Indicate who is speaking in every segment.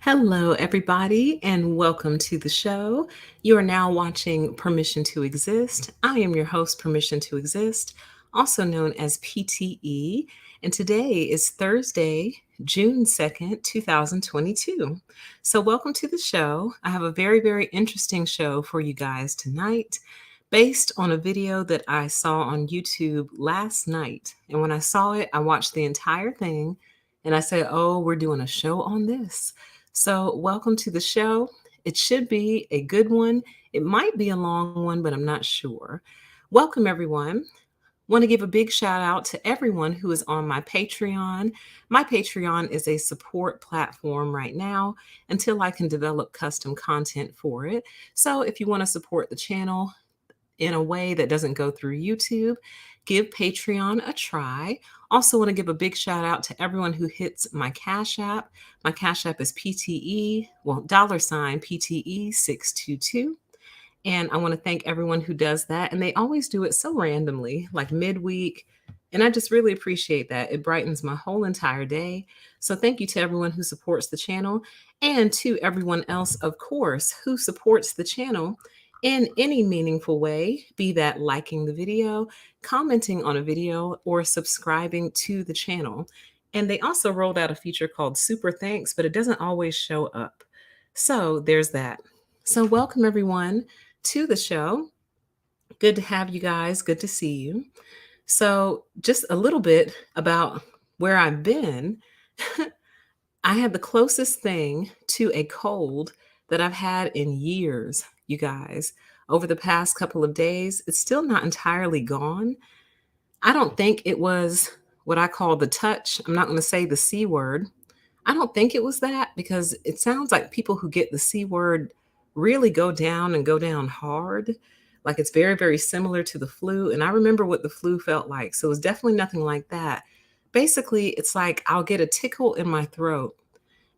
Speaker 1: Hello, everybody, and welcome to the show. You are now watching Permission to Exist. I am your host, Permission to Exist, also known as PTE, and today is Thursday, June 2nd, 2022. So, welcome to the show. I have a very interesting show for you guys tonight based on a video that I saw on YouTube last night. And when I saw it, I watched the entire thing and I said, oh, we're doing a show on this. So, welcome to the show. It should be a good one. It might be a long one, but I'm not sure. Welcome, everyone. Want to give a big shout out to everyone who is on my Patreon. My Patreon is a support platform right now until I can develop custom content for it. So, if you want to support the channel in a way that doesn't go through YouTube, give Patreon a try. Also, want to give a big shout out to everyone who hits my Cash App. My Cash App is PTE, well, $PTE622. And I want to thank everyone who does that. And they always do it so randomly, like midweek. And I just really appreciate that. It brightens my whole entire day. So thank you to everyone who supports the channel and to everyone else, of course, who supports the channel in any meaningful way, be that liking the video, commenting on a video, or subscribing to the channel. And they also rolled out a feature called Super Thanks, but it doesn't always show up. So there's that. So welcome everyone to the show. Good to have you guys. Good to see you. So just a little bit about where I've been. I had the closest thing to a cold that I've had in years, you guys. Over the past couple of days, it's still not entirely gone. I don't think it was what I call the touch. I'm not going to say the C word. I don't think it was that because it sounds like people who get the C word really go down and go down hard. Like it's very similar to the flu. And I remember what the flu felt like. So it was definitely nothing like that. Basically, it's like I'll get a tickle in my throat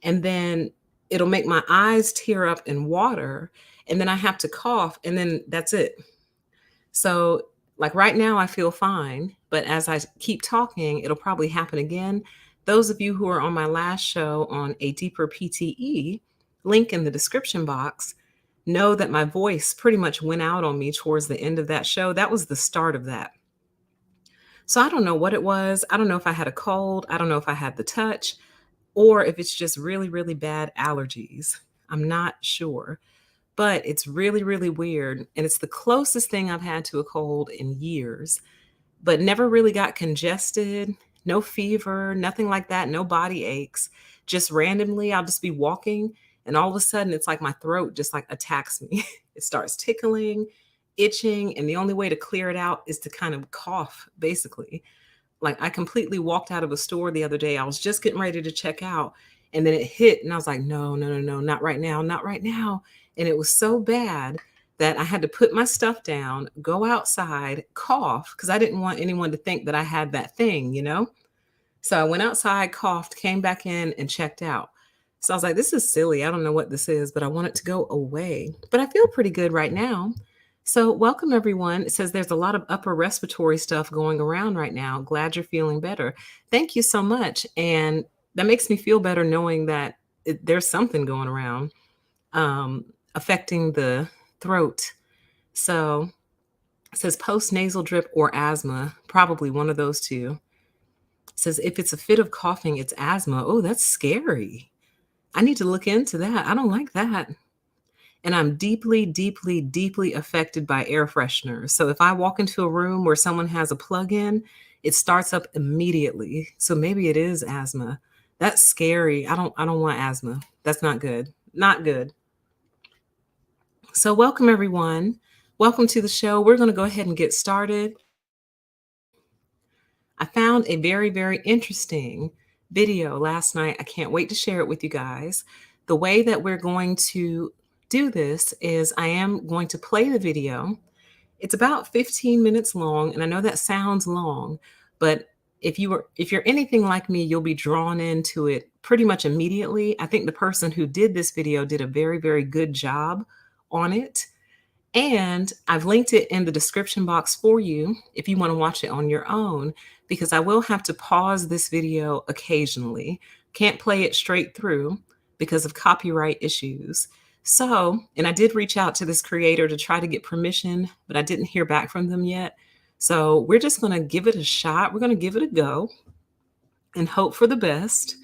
Speaker 1: and then it'll make my eyes tear up and water. And then I have to cough and then that's it. So like right now I feel fine, but as I keep talking, it'll probably happen again. Those of you who are on my last show on A Deeper PTE, link in the description box, know that my voice pretty much went out on me towards the end of that show. That was the start of that. So I don't know what it was. I don't know if I had a cold. I don't know if I had the touch or if it's just really bad allergies. I'm not sure, but it's really weird. And it's the closest thing I've had to a cold in years, but never really got congested, no fever, nothing like that, no body aches. Just randomly, I'll just be walking and all of a sudden it's like my throat just like attacks me. It starts tickling, itching, and the only way to clear it out is to kind of cough, basically. Like I completely walked out of a store the other day. I was just getting ready to check out and then it hit and I was like, no, not right now, not right now. And it was so bad that I had to put my stuff down, go outside, cough, because I didn't want anyone to think that I had that thing, you know? So I went outside, coughed, came back in and checked out. So I was like, this is silly. I don't know what this is, but I want it to go away. But I feel pretty good right now. So welcome everyone. It says there's a lot of upper respiratory stuff going around right now. Glad you're feeling better. Thank you so much. And that makes me feel better knowing that there's something going around affecting the throat. So it says post-nasal drip or asthma, probably one of those two. It says if it's a fit of coughing, it's asthma. Oh, that's scary. I need to look into that. I don't like that. And I'm deeply affected by air fresheners. So if I walk into a room where someone has a plug-in, it starts up immediately. So maybe it is asthma. That's scary. I don't want asthma. That's not good. Not good. So welcome everyone. Welcome to the show. We're going to go ahead and get started. I found a very interesting video last night. I can't wait to share it with you guys. The way that we're going to do this is I am going to play the video. It's about 15 minutes long, and I know that sounds long, but if you're anything like me, you'll be drawn into it pretty much immediately. I think the person who did this video did a very good job on it. And I've linked it in the description box for you if you want to watch it on your own, because I will have to pause this video occasionally. Can't play it straight through, because of copyright issues. So, and I did reach out to this creator to try to get permission, but I didn't hear back from them yet. So we're just going to give it a shot. We're going to give it a go and hope for the best.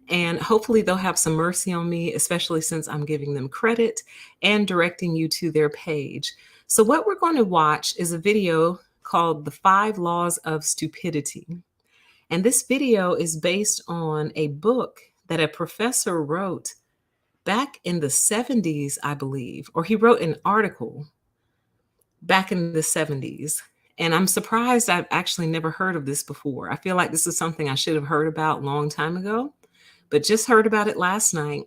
Speaker 1: And hopefully they'll have some mercy on me, especially since I'm giving them credit and directing you to their page. So what we're going to watch is a video called The 5 Laws of Stupidity. And this video is based on a book that a professor wrote back in the 70s, I believe, or he wrote an article back in the 70s. And I'm surprised I've actually never heard of this before. I feel like this is something I should have heard about a long time ago, but just heard about it last night.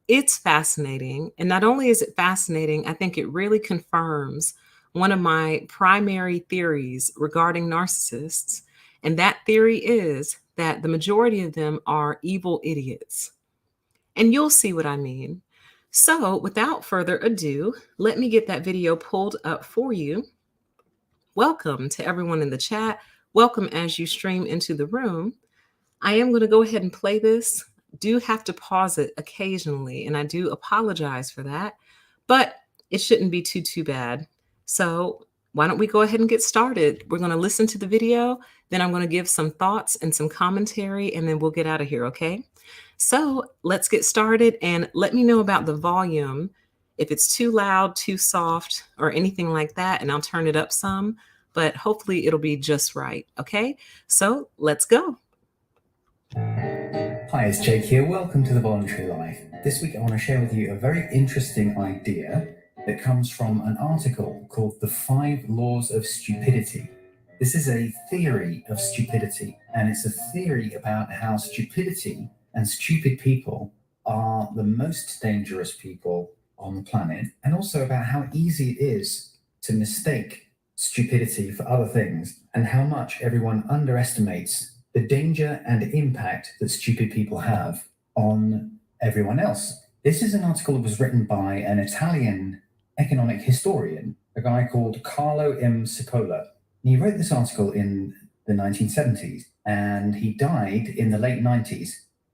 Speaker 1: It's fascinating. And not only is it fascinating, I think it really confirms one of my primary theories regarding narcissists. And that theory is that the majority of them are evil idiots. And you'll see what I mean. So without further ado, let me get that video pulled up for you. Welcome to everyone in the chat. Welcome as you stream into the room. I am going to go ahead and play this. Do have to pause it occasionally, and I do apologize for that, but it shouldn't be too bad. So why don't we go ahead and get started? We're going to listen to the video, then I'm going to give some thoughts and some commentary, and then we'll get out of here, okay? So let's get started, and let me know about the volume, if it's too loud, too soft, or anything like that, and I'll turn it up some, but hopefully it'll be just right, okay? So let's go.
Speaker 2: Hi, it's Jake here. Welcome to The Voluntary Life. This week I want to share with you a very interesting idea that comes from an article called The 5 Laws of Stupidity. This is a theory of stupidity, and it's a theory about how stupidity and stupid people are the most dangerous people on the planet, and also about how easy it is to mistake stupidity for other things, and how much everyone underestimates the danger and impact that stupid people have on everyone else. This is an article that was written by an Italian economic historian, a guy called Carlo M. Cipolla. He wrote this article in the 1970s, and he died in the late 90s.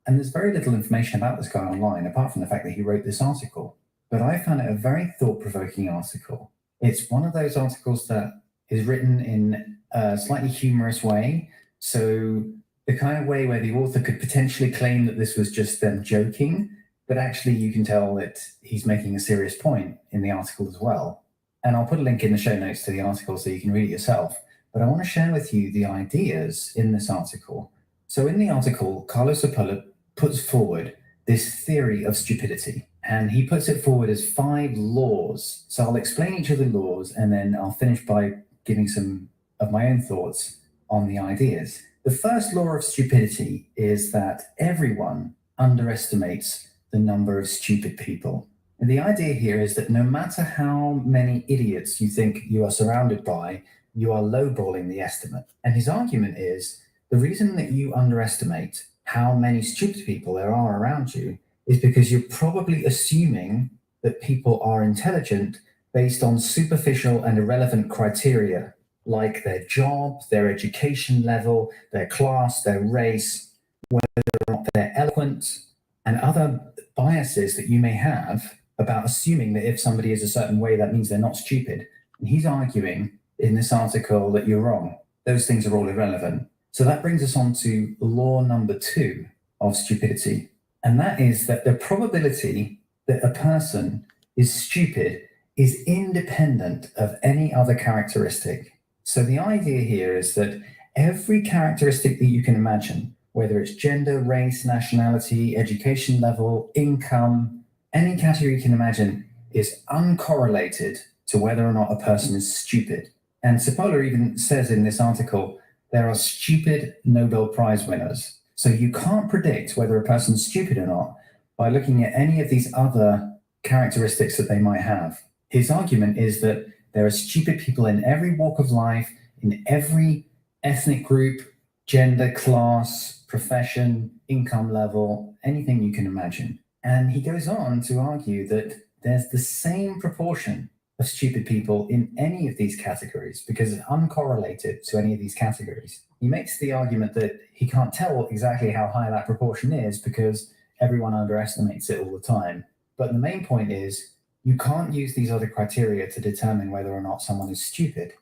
Speaker 2: And there's very little information about this guy online, apart from the fact that he wrote this article. But I found it a very thought-provoking article. It's one of those articles that is written in a slightly humorous way. So the kind of way where the author could potentially claim that this was just them joking, but actually you can tell that he's making a serious point in the article as well. And I'll put a link in the show notes to the article so you can read it yourself. But I want to share with you the ideas in this article. So in the article, Carlo Cipolla puts forward this theory of stupidity, and he puts it forward as 5 laws. So I'll explain each of the laws, and then I'll finish by giving some of my own thoughts on the ideas. The first law of stupidity is that everyone underestimates the number of stupid people. And the idea here is that no matter how many idiots you think you are surrounded by, you are lowballing the estimate. And his argument is the reason that you underestimate how many stupid people there are around you is because you're probably assuming that people are intelligent based on superficial and irrelevant criteria, like their job, their education level, their class, their race, whether or not they're eloquent, and other biases that you may have about assuming that if somebody is a certain way, that means they're not stupid. And he's arguing in this article that you're wrong. Those things are all irrelevant. So that brings us on to law number 2 of stupidity. And that is that the probability that a person is stupid is independent of any other characteristic. So the idea here is that every characteristic that you can imagine, whether it's gender, race, nationality, education level, income, any category you can imagine, is uncorrelated to whether or not a person is stupid. And Cipolla even says in this article, there are stupid Nobel Prize winners. So you can't predict whether a person's stupid or not by looking at any of these other characteristics that they might have. His argument is that there are stupid people in every walk of life, in every ethnic group, gender, class, profession, income level, anything you can imagine. And he goes on to argue that there's the same proportion of stupid people in any of these categories because it's uncorrelated to any of these categories. He makes the argument that he can't tell exactly how high that proportion is because everyone underestimates it all the time. But the main point is you can't use these other criteria to determine whether or not someone is stupid.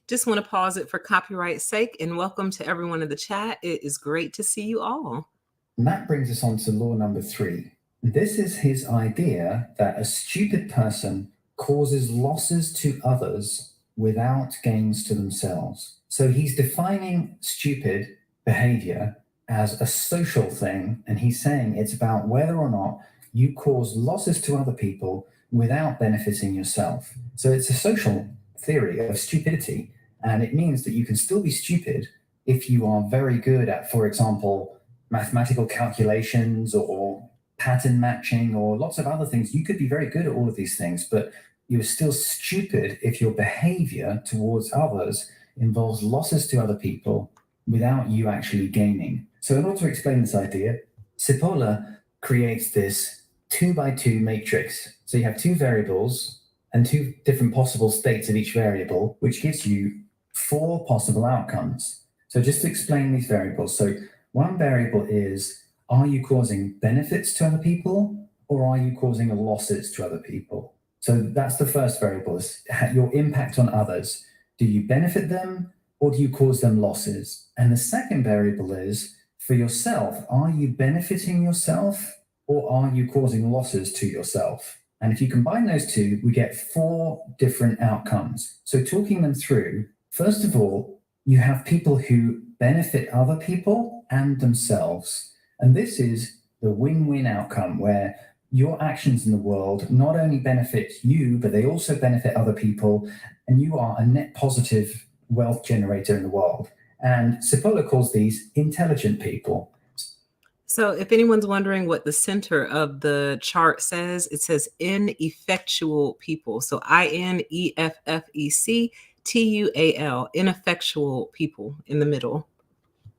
Speaker 1: Just want to pause it for copyright's sake and welcome to everyone in the chat. It is great to see you all.
Speaker 2: And that brings us on to law number 3. This is his idea that a stupid person causes losses to others without gains to themselves. So he's defining stupid behavior as a social thing, and he's saying it's about whether or not you cause losses to other people without benefiting yourself. So it's a social theory of stupidity, and it means that you can still be stupid if you are very good at, for example, mathematical calculations or pattern matching or lots of other things. You could be very good at all of these things, but you're still stupid if your behavior towards others involves losses to other people without you actually gaining. So in order to explain this idea, Cipolla creates this 2x2 matrix. So you have 2 variables and 2 different possible states of each variable, which gives you 4 possible outcomes. So just to explain these variables. So one variable is, are you causing benefits to other people or are you causing losses to other people? So that's the first variable, is your impact on others. Do you benefit them or do you cause them losses? And the second variable is, for yourself, are you benefiting yourself or are you causing losses to yourself? And if you combine those two, we get 4 different outcomes. So talking them through, first of all, you have people who benefit other people and themselves. And this is the win-win outcome, where your actions in the world not only benefit you, but they also benefit other people, and you are a net positive wealth generator in the world. And Cipolla calls these intelligent people.
Speaker 1: So if anyone's wondering what the center of the chart says, it says ineffectual people. So INEFFECTUAL, ineffectual people in the middle.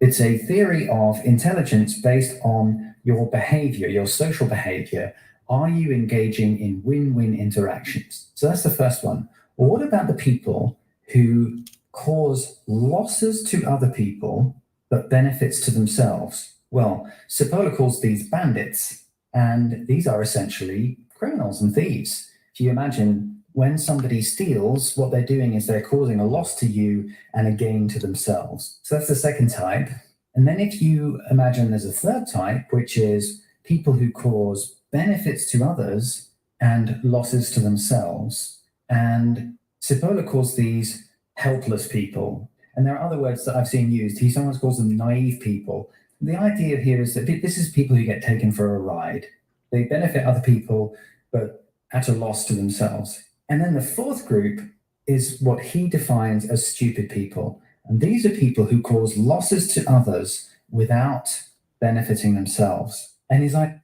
Speaker 2: It's a theory of intelligence based on your behavior, your social behavior. Are you engaging in win-win interactions? So that's the first one. Well, what about the people who cause losses to other people but benefits to themselves? Well, Cipolla calls these bandits, and these are essentially criminals and thieves. If you imagine, when somebody steals, what they're doing is they're causing a loss to you and a gain to themselves. So that's the second type. And then if you imagine there's a third type, which is people who cause benefits to others and losses to themselves. And Cipolla calls these helpless people. And there are other words that I've seen used. He sometimes calls them naive people. The idea here is that this is people who get taken for a ride. They benefit other people, but at a loss to themselves. And then the fourth group is what he defines as stupid people. And these are people who cause losses to others without benefiting themselves. And he's like,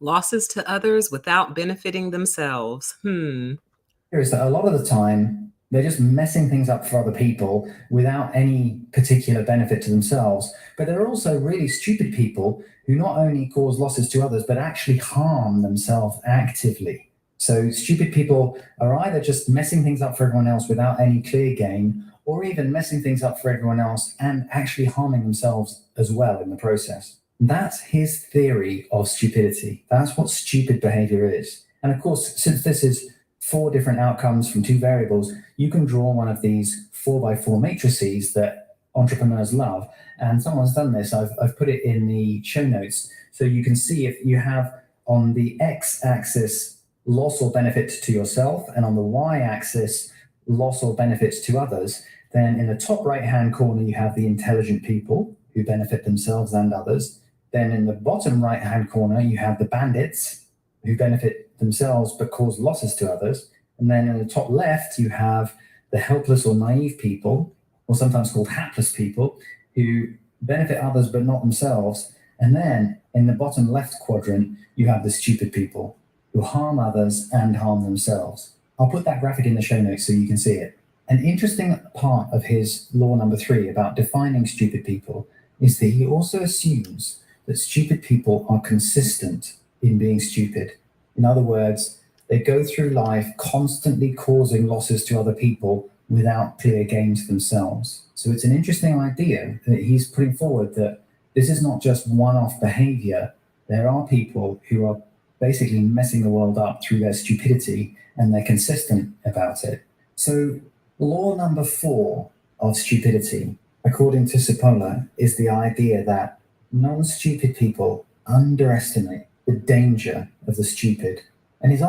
Speaker 1: losses to others without benefiting themselves.
Speaker 2: Is that a lot of the time they're just messing things up for other people without any particular benefit to themselves. But there are also really stupid people who not only cause losses to others, but actually harm themselves actively. So stupid people are either just messing things up for everyone else without any clear gain, or even messing things up for everyone else and actually harming themselves as well in the process. That's his theory of stupidity. That's what stupid behavior is. And of course, since this is 4 different outcomes from 2 variables, you can draw one of these 4x4 matrices that entrepreneurs love. And someone's done this. I've put it in the show notes. So you can see if you have on the x-axis loss or benefit to yourself, and on the y-axis loss or benefits to others, then in the top right-hand corner, you have the intelligent people who benefit themselves and others. Then in the bottom right-hand corner, you have the bandits who benefit themselves but cause losses to others. And then in the top left, you have the helpless or naive people, or sometimes called hapless people, who benefit others but not themselves. And then in the bottom left quadrant, you have the stupid people who harm others and harm themselves. I'll put that graphic in the show notes so you can see it. An interesting part of his law number 3 about defining stupid people is that he also assumes that stupid people are consistent in being stupid. In other words, they go through life constantly causing losses to other people without clear gain to themselves. So it's an interesting idea that he's putting forward, that this is not just one-off behavior, there are people who are basically messing the world up through their stupidity, and they're consistent about it. So law number 4 of stupidity, according to Cipolla, is the idea that non-stupid people underestimate the danger of the stupid. And his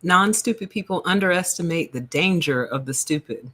Speaker 1: Non-stupid people underestimate the danger of the stupid.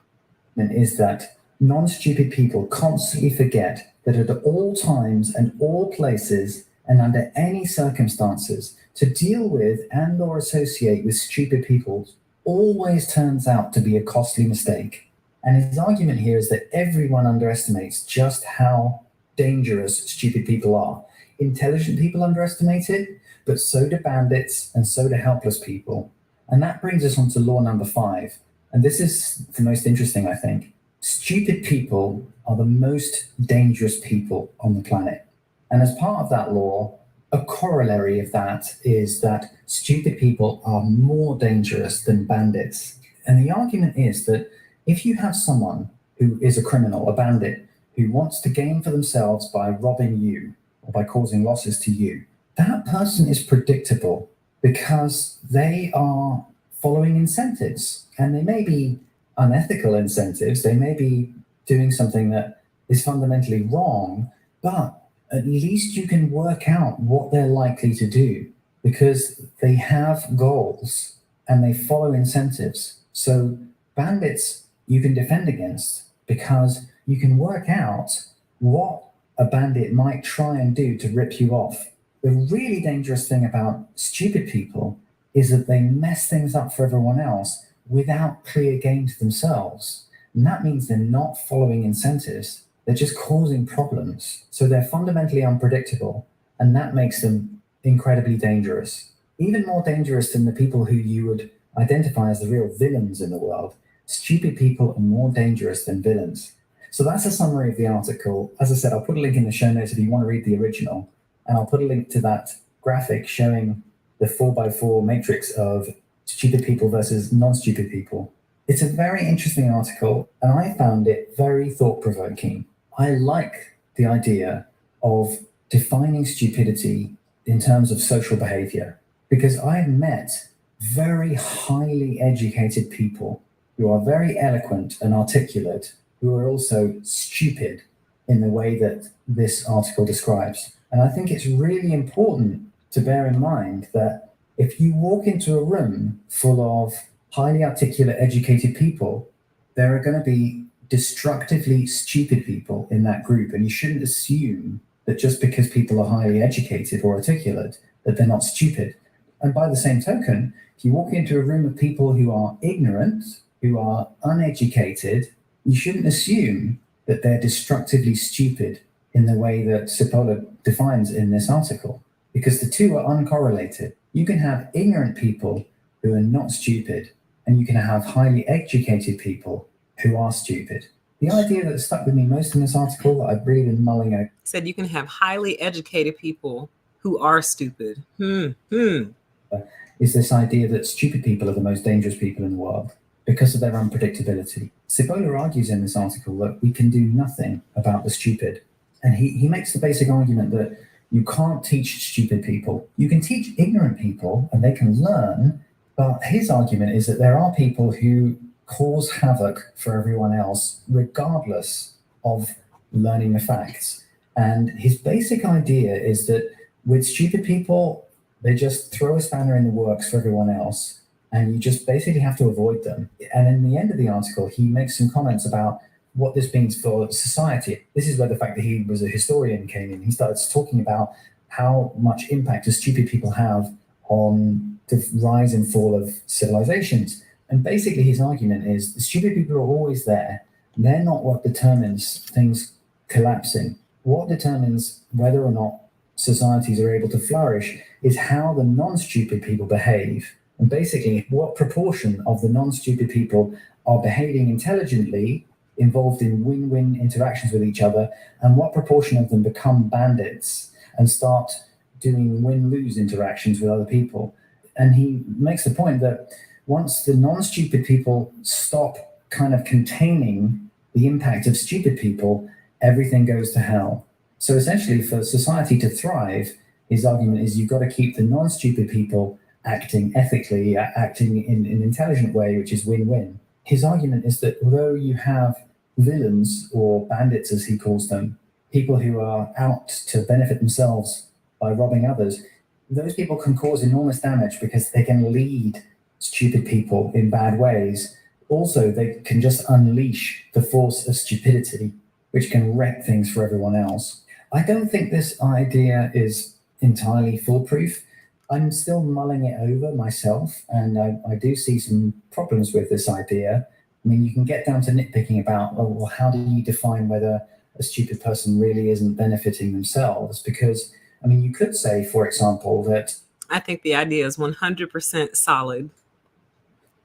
Speaker 2: is that non-stupid people constantly forget that at all times and all places and under any circumstances, to deal with and or associate with stupid people always turns out to be a costly mistake. And his argument here is that everyone underestimates just how dangerous stupid people are. Intelligent people underestimate it, but so do bandits and so do helpless people. And that brings us on to law number 5. And this is the most interesting, I think. Stupid people are the most dangerous people on the planet. And as part of that law, a corollary of that is that stupid people are more dangerous than bandits. And the argument is that if you have someone who is a criminal, a bandit, who wants to gain for themselves by robbing you or by causing losses to you, that person is predictable because they are following incentives. And they may be unethical incentives, they may be doing something that is fundamentally wrong, but at least you can work out what they're likely to do because they have goals and they follow incentives. So bandits you can defend against because you can work out what a bandit might try and do to rip you off. The really dangerous thing about stupid people is that they mess things up for everyone else without clear gain to themselves. And that means they're not following incentives. They're just causing problems. So they're fundamentally unpredictable, and that makes them incredibly dangerous. Even more dangerous than the people who you would identify as the real villains in the world. Stupid people are more dangerous than villains. So that's a summary of the article. As I said, I'll put a link in the show notes if you want to read the original, and I'll put a link to that graphic showing the 4x4 matrix of stupid people versus non-stupid people. It's a very interesting article, and I found it very thought-provoking. I like the idea of defining stupidity in terms of social behavior, because I've met very highly educated people who are very eloquent and articulate, who are also stupid in the way that this article describes. And I think it's really important to bear in mind that if you walk into a room full of highly articulate, educated people, there are going to be destructively stupid people in that group. And you shouldn't assume that just because people are highly educated or articulate, that they're not stupid. And by the same token, if you walk into a room of people who are ignorant, who are uneducated, you shouldn't assume that they're destructively stupid in the way that Cipolla defines in this article, because the two are uncorrelated. You can have ignorant people who are not stupid, and you can have highly educated people who are stupid. The idea that stuck with me most in this article that I've really been mulling over
Speaker 1: Said you can have highly educated people who are stupid.
Speaker 2: is this idea that stupid people are the most dangerous people in the world because of their unpredictability. Cipolla argues in this article that we can do nothing about the stupid. And he makes the basic argument that you can't teach stupid people. You can teach ignorant people and they can learn, but his argument is that there are people who cause havoc for everyone else regardless of learning the facts. And his basic idea is that with stupid people, they just throw a spanner in the works for everyone else, and you just basically have to avoid them. And in the end of the article, he makes some comments about what this means for society. This is where the fact that he was a historian came in. He starts talking about how much impact do stupid people have on the rise and fall of civilizations. And basically his argument is the stupid people are always there. They're not what determines things collapsing. What determines whether or not societies are able to flourish is how the non-stupid people behave. And basically what proportion of the non-stupid people are behaving intelligently, involved in win-win interactions with each other, and what proportion of them become bandits and start doing win-lose interactions with other people. And he makes the point that once the non-stupid people stop kind of containing the impact of stupid people, everything goes to hell. So essentially, for society to thrive, His argument is you've got to keep the non-stupid people acting ethically, acting in an intelligent way, which is win-win. His argument is that although you have villains, or bandits as he calls them, people who are out to benefit themselves by robbing others, those people can cause enormous damage because they can lead stupid people in bad ways. Also, they can just unleash the force of stupidity, which can wreck things for everyone else. I don't think this idea is entirely foolproof. I'm still mulling it over myself, and I do see some problems with this idea. I mean, you can get down to nitpicking about, oh, well, how do you define whether a stupid person really isn't benefiting themselves? Because, I mean, you could say, for example, that
Speaker 1: I think the idea is 100% solid.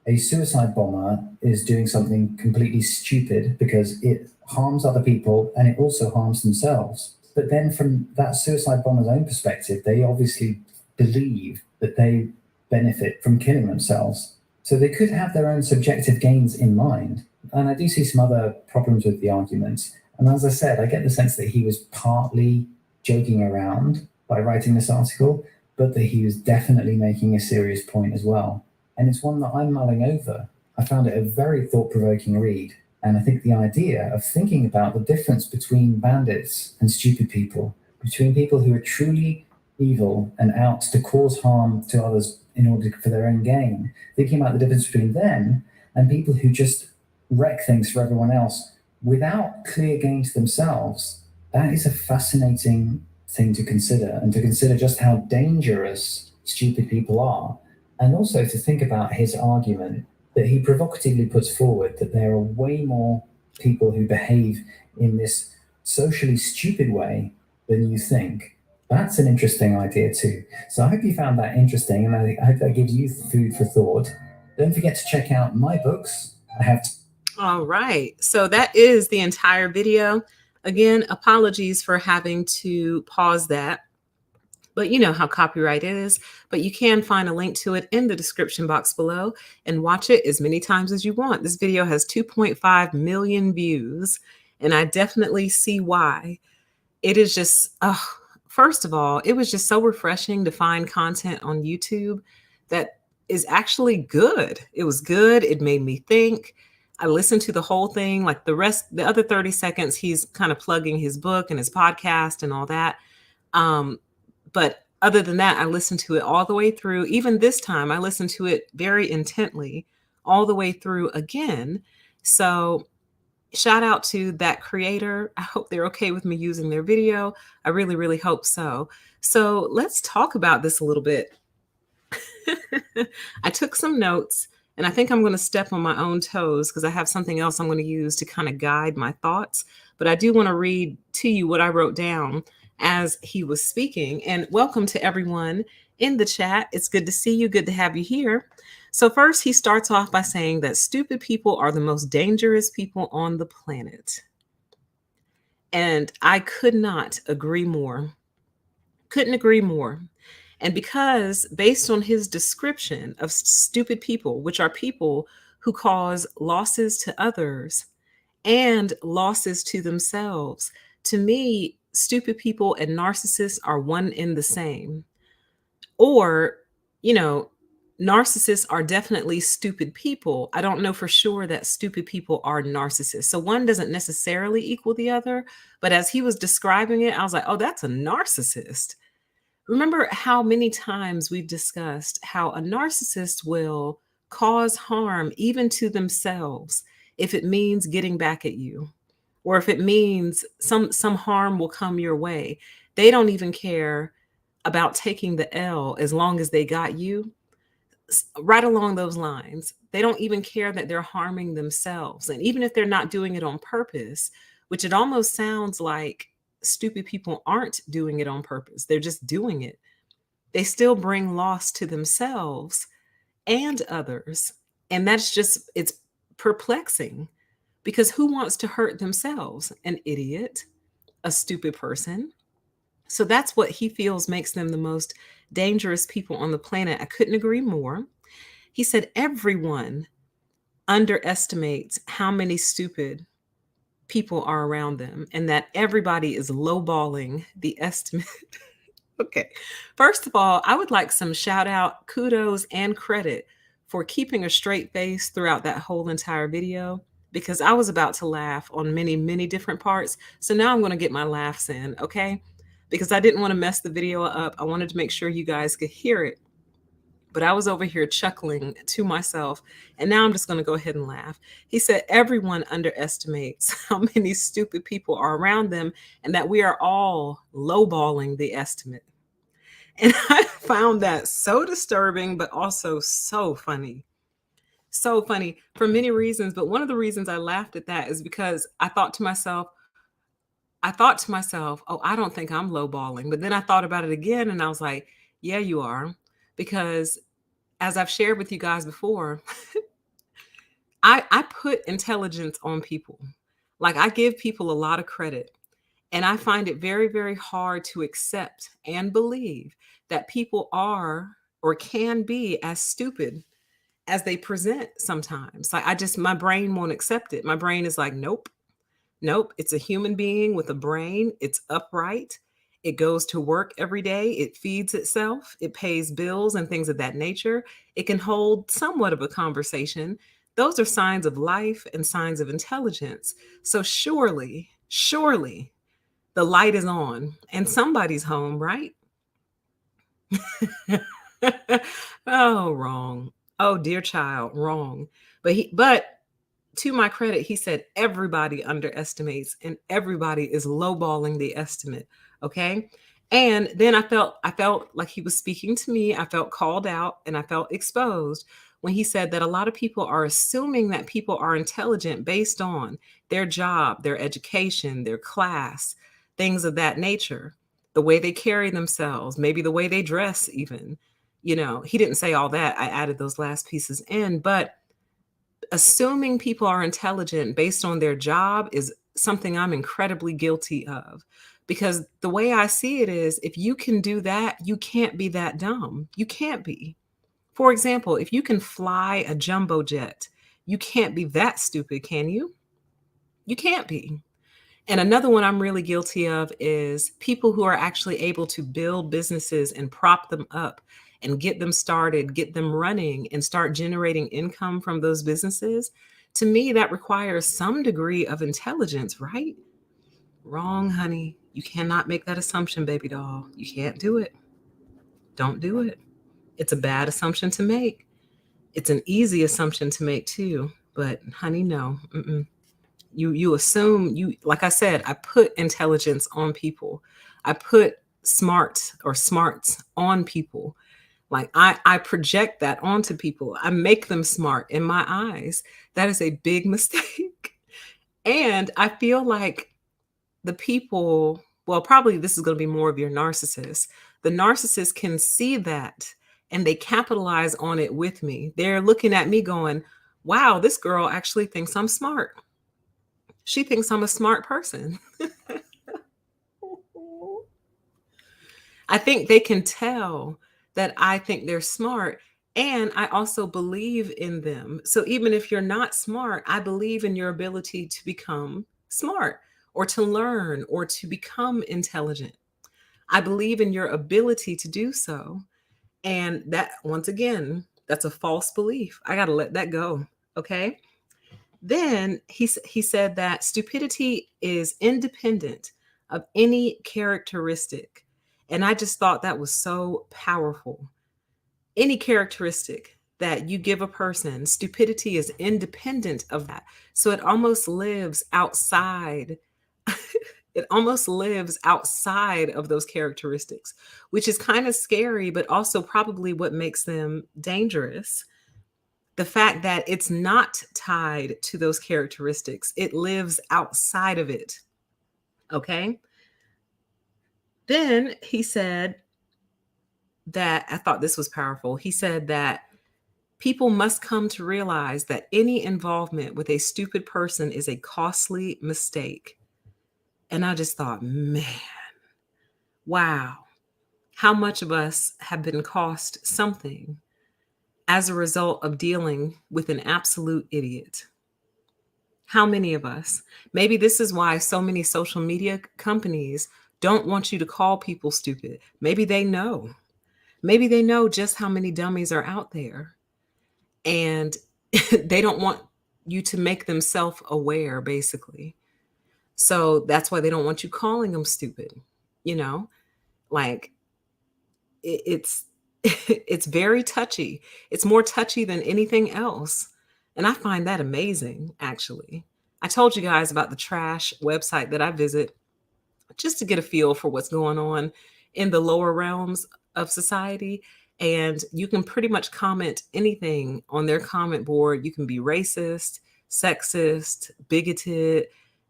Speaker 2: a suicide bomber is doing something completely stupid because it harms other people and it also harms themselves. But then, from that suicide bomber's own perspective, they obviously believe that they benefit from killing themselves. So they could have their own subjective gains in mind. And I do see some other problems with the argument. And as I said, I get the sense that he was partly joking around by writing this article, but that he was definitely making a serious point as well. And it's one that I'm mulling over. I found it a very thought-provoking read. And I think the idea of thinking about the difference between bandits and stupid people, between people who are truly evil and out to cause harm to others in order for their own gain, thinking about the difference between them and people who just wreck things for everyone else without clear gain to themselves, that is a fascinating thing to consider, and to consider just how dangerous stupid people are. And also to think about his argument that he provocatively puts forward, that there are way more people who behave in this socially stupid way than you think. That's an interesting idea too. So I hope you found that interesting, and I hope that gives you food for thought. Don't forget to check out my books. I have
Speaker 1: All right. So that is the entire video. Again, apologies for having to pause that. But you know how copyright is. But you can find a link to it in the description box below and watch it as many times as you want. This video has 2.5 million views, and I definitely see why. It is just, first of all, it was just so refreshing to find content on YouTube that is actually good. It was good. It made me think. I listened to the whole thing, like the other 30 seconds, he's kind of plugging his book and his podcast and all that. But other than that, I listened to it all the way through. Even this time, I listened to it very intently all the way through again. So shout out to that creator. I hope they're okay with me using their video. I really, really hope so. So let's talk about this a little bit. I took some notes, and I think I'm going to step on my own toes because I have something else I'm going to use to kind of guide my thoughts. But I do want to read to you what I wrote down as he was speaking. And welcome to everyone in the chat. It's good to see you. Good to have you here. So first, he starts off by saying that stupid people are the most dangerous people on the planet. And I could not agree more. Couldn't agree more. And because based on his description of stupid people, which are people who cause losses to others and losses to themselves, to me, stupid people and narcissists are one in the same. Or, you know, narcissists are definitely stupid people. I don't know for sure that stupid people are narcissists. So one doesn't necessarily equal the other. But as he was describing it, I was like, oh, that's a narcissist. Remember how many times we've discussed how a narcissist will cause harm even to themselves if it means getting back at you, or if it means some harm will come your way. They don't even care about taking the L as long as they got you. Right along those lines, they don't even care that they're harming themselves. And even if they're not doing it on purpose, which it almost sounds like stupid people aren't doing it on purpose, they're just doing it, they still bring loss to themselves and others. And that's just, it's perplexing, because who wants to hurt themselves? An idiot, a stupid person. So that's what he feels makes them the most dangerous people on the planet. I couldn't agree more. He said everyone underestimates how many stupid people are around them, and that everybody is lowballing the estimate Okay. First of all, I would like some shout out, kudos, and credit for keeping a straight face throughout that whole entire video because I was about to laugh on many, many different parts. So now I'm going to get my laughs in, okay? Because I didn't want to mess the video up. I wanted to make sure you guys could hear it. But I was over here chuckling to myself, and now I'm just going to go ahead and laugh. He said, everyone underestimates how many stupid people are around them and that we are all lowballing the estimate. And I found that so disturbing, but also so funny. So funny for many reasons. But one of the reasons I laughed at that is because I thought to myself, oh, I don't think I'm lowballing. But then I thought about it again and I was like, yeah, you are. Because as I've shared with you guys before, I put intelligence on people. Like I give people a lot of credit. And I find it very, very hard to accept and believe that people are or can be as stupid as they present sometimes. Like my brain won't accept it. My brain is like, nope, nope. It's a human being with a brain. It's upright. It goes to work every day. It feeds itself. It pays bills and things of that nature. It can hold somewhat of a conversation. Those are signs of life and signs of intelligence. So surely, the light is on and somebody's home, right? Oh, wrong. Oh, dear child, wrong. But to my credit, he said everybody underestimates and everybody is lowballing the estimate. Okay. And then I felt like he was speaking to me. I felt called out and I felt exposed when he said that a lot of people are assuming that people are intelligent based on their job, their education, their class, things of that nature, the way they carry themselves, maybe the way they dress, even. He didn't say all that. I added those last pieces in, but assuming people are intelligent based on their job is something I'm incredibly guilty of. Because the way I see it is, if you can do that, you can't be that dumb. You can't be. For example, if you can fly a jumbo jet, you can't be that stupid, can you? You can't be. And another one I'm really guilty of is people who are actually able to build businesses and prop them up and get them started, get them running, and start generating income from those businesses. To me, that requires some degree of intelligence, right? Wrong, honey. You cannot make that assumption, baby doll. You can't do it. Don't do it. It's a bad assumption to make. It's an easy assumption to make too. But honey, no. Mm-mm. You assume, like I said, I put intelligence on people. I put smart or smarts on people. Like I project that onto people. I make them smart in my eyes. That is a big mistake. And I feel like the people, well, probably this is going to be more of your narcissist. The narcissist can see that and they capitalize on it with me. They're looking at me going, wow, this girl actually thinks I'm smart. She thinks I'm a smart person. I think they can tell that I think they're smart. And I also believe in them. So even if you're not smart, I believe in your ability to become smart or to learn or to become intelligent. I believe in your ability to do so. And that, once again, that's a false belief. I got to let that go. Okay. Then he said that stupidity is independent of any characteristic. And I just thought that was so powerful. Any characteristic that you give a person, stupidity is independent of that. So it almost lives outside. It almost lives outside of those characteristics, which is kind of scary, but also probably what makes them dangerous. The fact that it's not tied to those characteristics, it lives outside of it. Okay. Then he said that I thought this was powerful. He said that people must come to realize that any involvement with a stupid person is a costly mistake. And I just thought, man, wow, how much of us have been cost something as a result of dealing with an absolute idiot? How many of us? Maybe this is why so many social media companies don't want you to call people stupid. Maybe they know. Maybe they know just how many dummies are out there. And they don't want you to make them self-aware, basically. So that's why they don't want you calling them stupid. You know, like it's it's very touchy. It's more touchy than anything else. And I find that amazing, actually. I told you guys about the trash website that I visit just to get a feel for what's going on in the lower realms of society. And you can pretty much comment anything on their comment board. You can be racist, sexist, bigoted,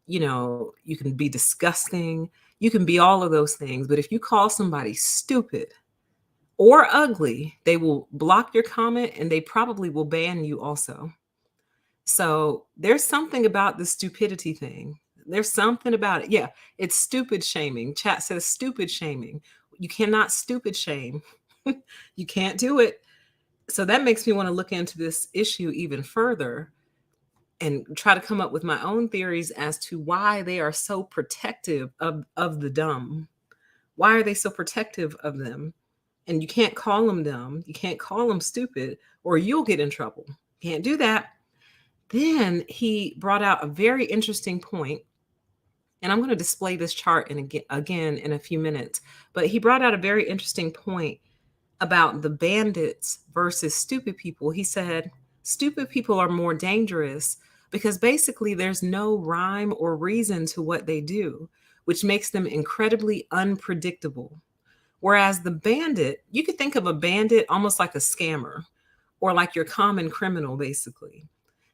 Speaker 1: you can be disgusting. You can be all of those things. But if you call somebody stupid or ugly, they will block your comment and they probably will ban you also. So there's something about the stupidity thing. There's something about it. Yeah, it's stupid shaming. Chat says stupid shaming. You cannot stupid shame. You can't do it. So that makes me want to look into this issue even further and try to come up with my own theories as to why they are so protective of the dumb. Why are they so protective of them? And you can't call them dumb. You can't call them stupid, or you'll get in trouble. Can't do that. Then he brought out a very interesting point, and I'm going to display this chart again in a few minutes. But he brought out a very interesting point about the bandits versus stupid people. He said, stupid people are more dangerous because basically there's no rhyme or reason to what they do, which makes them incredibly unpredictable. Whereas the bandit, you could think of a bandit almost like a scammer or like your common criminal, basically.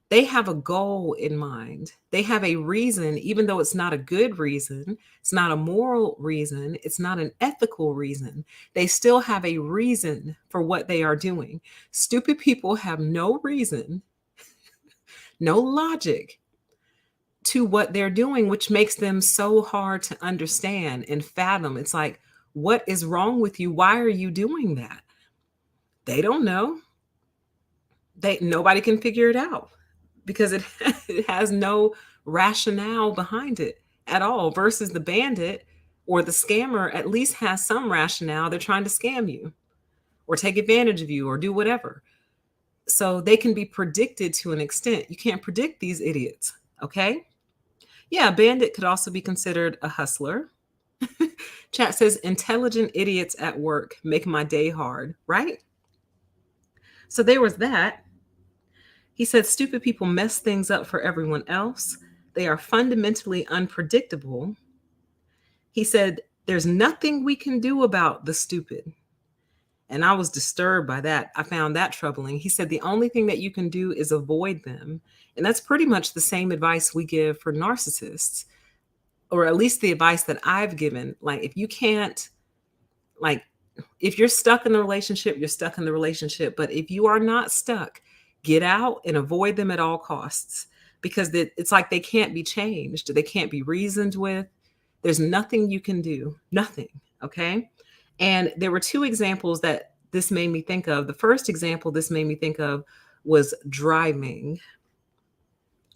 Speaker 1: They have a goal in mind. They have a reason, even though it's not a good reason, it's not a moral reason, it's not an ethical reason. They still have a reason for what they are doing. Stupid people have no reason, no logic to what they're doing, which makes them so hard to understand and fathom. It's like, what is wrong with you? Why are you doing that? They don't know. Nobody can figure it out because it has no rationale behind it at all, versus the bandit or the scammer at least has some rationale. They're trying to scam you or take advantage of you or do whatever. So they can be predicted to an extent. You can't predict these idiots, okay? Yeah, bandit could also be considered a hustler. Chat says, intelligent idiots at work make my day hard, right? So there was that. He said, stupid people mess things up for everyone else. They are fundamentally unpredictable. He said, there's nothing we can do about the stupid. And I was disturbed by that. I found that troubling. He said, the only thing that you can do is avoid them. And that's pretty much the same advice we give for narcissists, or at least the advice that I've given. Like, if you can't, like, if you're stuck in the relationship, you're stuck in the relationship. But if you are not stuck, get out and avoid them at all costs, because it's like they can't be changed. They can't be reasoned with. There's nothing you can do. Nothing. Okay. And there were two examples that this made me think of. The first example this made me think of was driving.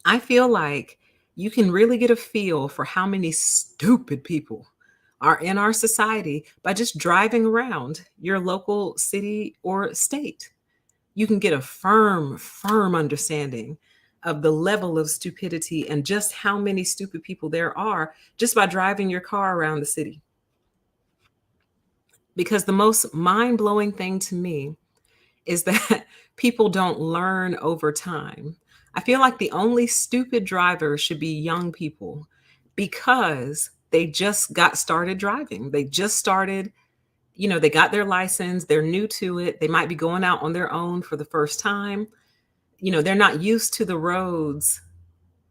Speaker 1: I feel like you can really get a feel for how many stupid people are in our society by just driving around your local city or state. You can get a firm understanding of the level of stupidity and just how many stupid people there are just by driving your car around the city. Because the most mind-blowing thing to me is that people don't learn over time. I feel like the only stupid drivers should be young people, because they just got started driving. They just started, they got their license, they're new to it. They might be going out on their own for the first time. They're not used to the roads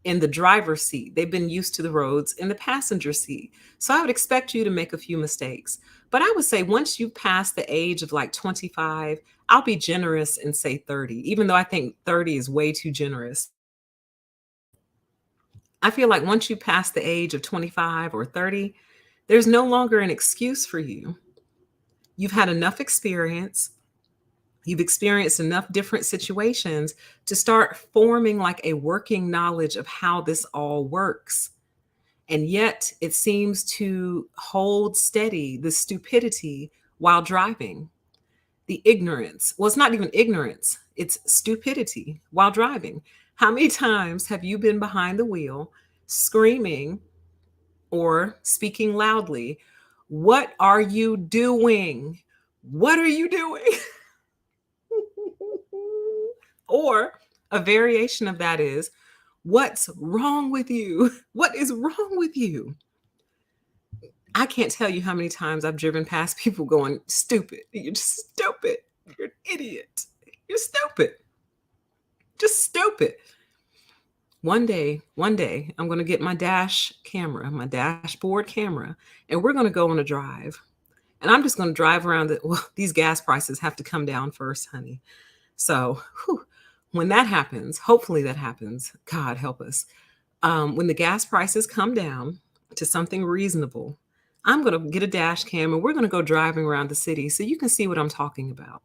Speaker 1: in the driver's seat. They've been used to the roads in the passenger seat. So I would expect you to make a few mistakes. But I would say once you pass the age of like 25, I'll be generous and say 30, even though I think 30 is way too generous. I feel like once you pass the age of 25 or 30, there's no longer an excuse for you. You've had enough experience. You've experienced enough different situations to start forming like a working knowledge of how this all works. And yet it seems to hold steady, the stupidity while driving, the ignorance. Well, it's not even ignorance, it's stupidity while driving. How many times have you been behind the wheel screaming or speaking loudly? What are you doing? What are you doing? Or a variation of that is, what's wrong with you? What is wrong with you? I can't tell you how many times I've driven past people going, stupid. You're just stupid. You're an idiot. You're stupid. Just stupid. One day, I'm going to get my dash camera, my dashboard camera, and we're going to go on a drive. And I'm just going to drive around well, these gas prices have to come down first, honey. So when that happens, hopefully that happens, God help us. When the gas prices come down to something reasonable, I'm going to get a dash cam and we're going to go driving around the city so you can see what I'm talking about.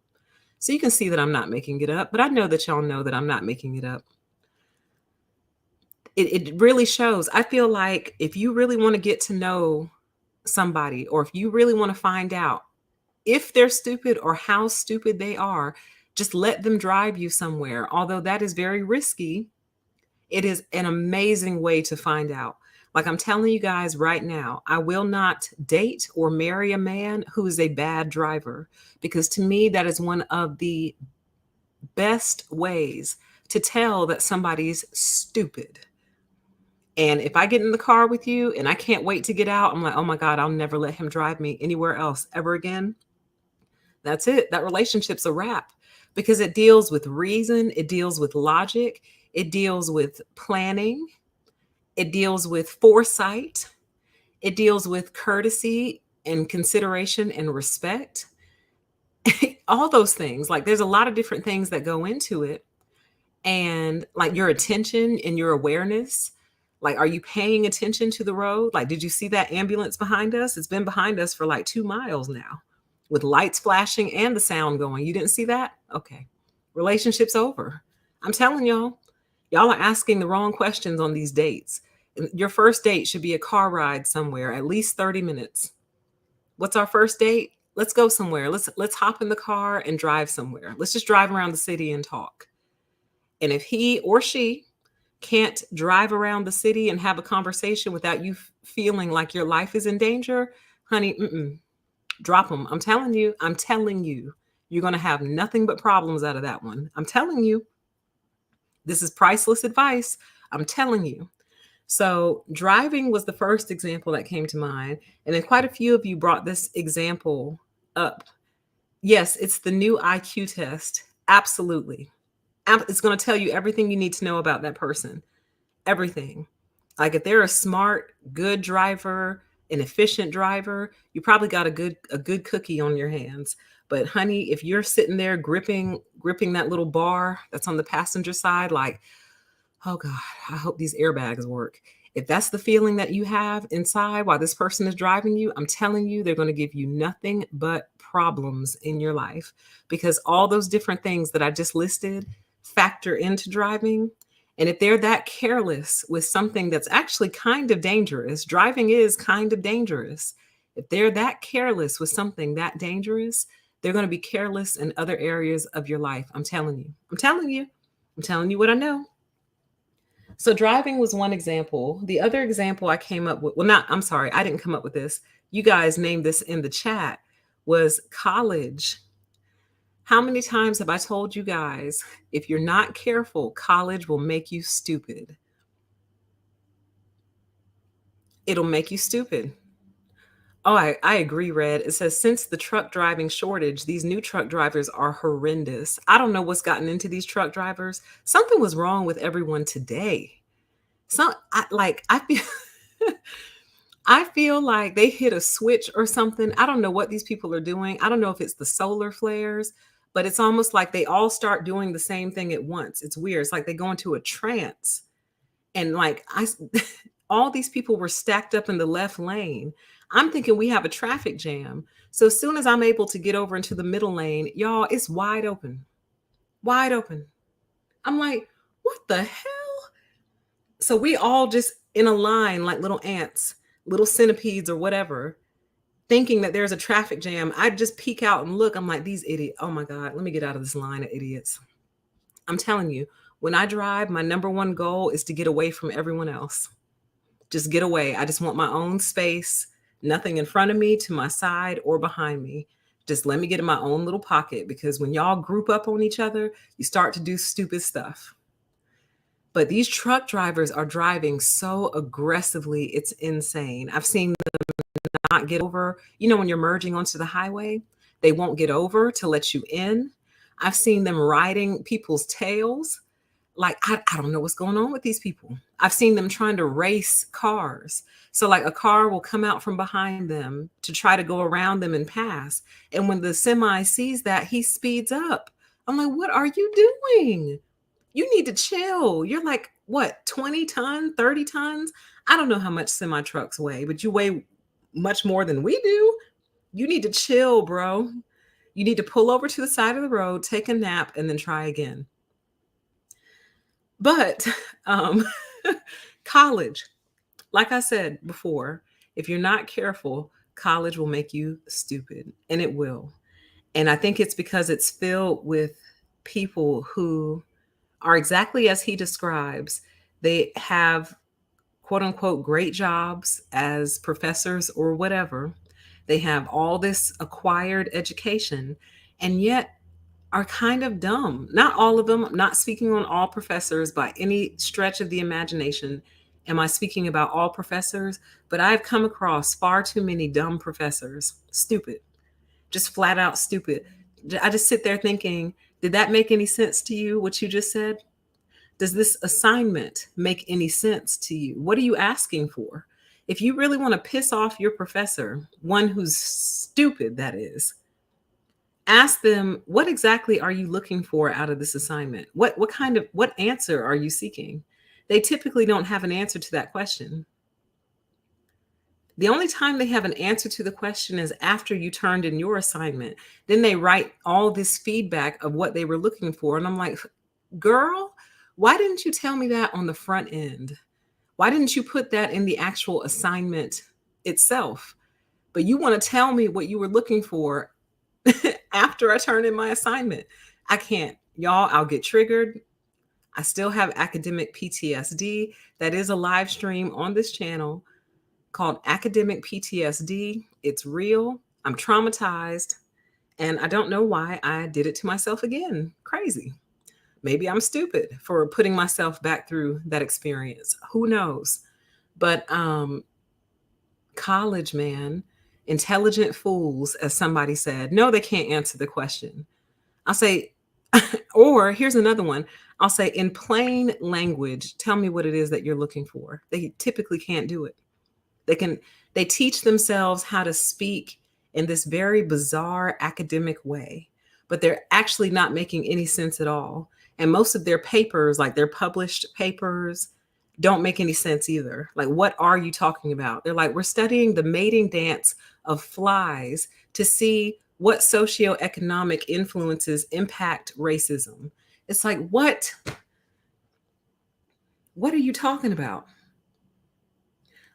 Speaker 1: So you can see that I'm not making it up, but I know that y'all know that I'm not making it up. It really shows. I feel like if you really want to get to know somebody, or if you really want to find out if they're stupid or how stupid they are, just let them drive you somewhere. Although that is very risky, it is an amazing way to find out. Like I'm telling you guys right now, I will not date or marry a man who is a bad driver, because to me, that is one of the best ways to tell that somebody's stupid. And if I get in the car with you and I can't wait to get out, I'm like, oh my God, I'll never let him drive me anywhere else ever again. That's it. That relationship's a wrap, because it deals with reason, it deals with logic, it deals with planning, it deals with foresight, it deals with courtesy and consideration and respect. All those things. Like there's a lot of different things that go into it. And like your attention and your awareness. Like, are you paying attention to the road? Like, did you see that ambulance behind us? It's been behind us for like 2 miles now with lights flashing and the sound going. You didn't see that? Okay. Relationship's over. I'm telling y'all are asking the wrong questions on these dates. Your first date should be a car ride somewhere, at least 30 minutes. What's our first date? Let's go somewhere. Let's hop in the car and drive somewhere. Let's just drive around the city and talk. And if he or she can't drive around the city and have a conversation without you feeling like your life is in danger, honey, drop them. I'm telling you, you're going to have nothing but problems out of that one. I'm telling you, this is priceless advice. I'm telling you. So driving was the first example that came to mind. And then quite a few of you brought this example up. Yes, it's the new IQ test. Absolutely. It's going to tell you everything you need to know about that person. Everything. Like if they're a smart, good driver, an efficient driver, you probably got a good cookie on your hands. But honey, if you're sitting there gripping that little bar that's on the passenger side, like, oh God, I hope these airbags work. If that's the feeling that you have inside while this person is driving you, I'm telling you, they're going to give you nothing but problems in your life, because all those different things that I just listed factor into driving. And if they're that careless with something that's actually kind of dangerous, driving is kind of dangerous. If they're that careless with something that dangerous, they're going to be careless in other areas of your life. I'm telling you. I'm telling you what I know. So driving was one example. The other example I came up with, I'm sorry, I didn't come up with this. You guys named this in the chat, was college. How many times have I told you guys, if you're not careful, college will make you stupid. It'll make you stupid. Oh, I agree, Red. It says, since the truck driving shortage, these new truck drivers are horrendous. I don't know what's gotten into these truck drivers. Something was wrong with everyone today. I feel I feel like they hit a switch or something. I don't know what these people are doing. I don't know if it's the solar flares, but it's almost like they all start doing the same thing at once. It's weird. It's like they go into a trance. And like all these people were stacked up in the left lane. I'm thinking we have a traffic jam. So as soon as I'm able to get over into the middle lane, y'all, it's wide open. Wide open. I'm like, what the hell? So we all just in a line like little ants, little centipedes or whatever, thinking that there's a traffic jam. I'd just peek out and look. I'm like, these idiots. Oh my God, let me get out of this line of idiots. I'm telling you, when I drive, my number one goal is to get away from everyone else. Just get away. I just want my own space, nothing in front of me, to my side, or behind me. Just let me get in my own little pocket, because when y'all group up on each other, you start to do stupid stuff. But these truck drivers are driving so aggressively, it's insane. I've seen them not get over, when you're merging onto the highway, they won't get over to let you in. I've seen them riding people's tails. Like, I don't know what's going on with these people. I've seen them trying to race cars. So like a car will come out from behind them to try to go around them and pass. And when the semi sees that, he speeds up. I'm like, what are you doing? You need to chill. You're like, what, 20 tons, 30 tons? I don't know how much semi trucks weigh, but you weigh much more than we do. You need to chill, bro. You need to pull over to the side of the road, take a nap, and then try again. But college, like I said before, if you're not careful, college will make you stupid, and it will. And I think it's because it's filled with people who are exactly as he describes. They have, quote unquote, great jobs as professors or whatever. They have all this acquired education, and yet are kind of dumb. Not all of them. I'm not speaking on all professors by any stretch of the imagination. Am I speaking about all professors? But I've come across far too many dumb professors. Stupid. Just flat out stupid. I just sit there thinking, did that make any sense to you, what you just said? Does this assignment make any sense to you? What are you asking for? If you really want to piss off your professor, one who's stupid, that is, ask them, what exactly are you looking for out of this assignment? What answer are you seeking? They typically don't have an answer to that question. The only time they have an answer to the question is after you turned in your assignment. Then they write all this feedback of what they were looking for. And I'm like, girl, why didn't you tell me that on the front end? Why didn't you put that in the actual assignment itself? But you want to tell me what you were looking for after I turn in my assignment. I can't. Y'all, I'll get triggered. I still have academic PTSD. That is a live stream on this channel called Academic PTSD. It's real. I'm traumatized. And I don't know why I did it to myself again. Crazy. Maybe I'm stupid for putting myself back through that experience. Who knows? But college, man, intelligent fools, as somebody said, no, they can't answer the question. I'll say, or here's another one. I'll say, in plain language, tell me what it is that you're looking for. They typically can't do it. They teach themselves how to speak in this very bizarre academic way, but they're actually not making any sense at all. And most of their papers, like their published papers, don't make any sense either. Like, what are you talking about? They're like, we're studying the mating dance of flies to see what socioeconomic influences impact racism. It's like, what? What are you talking about?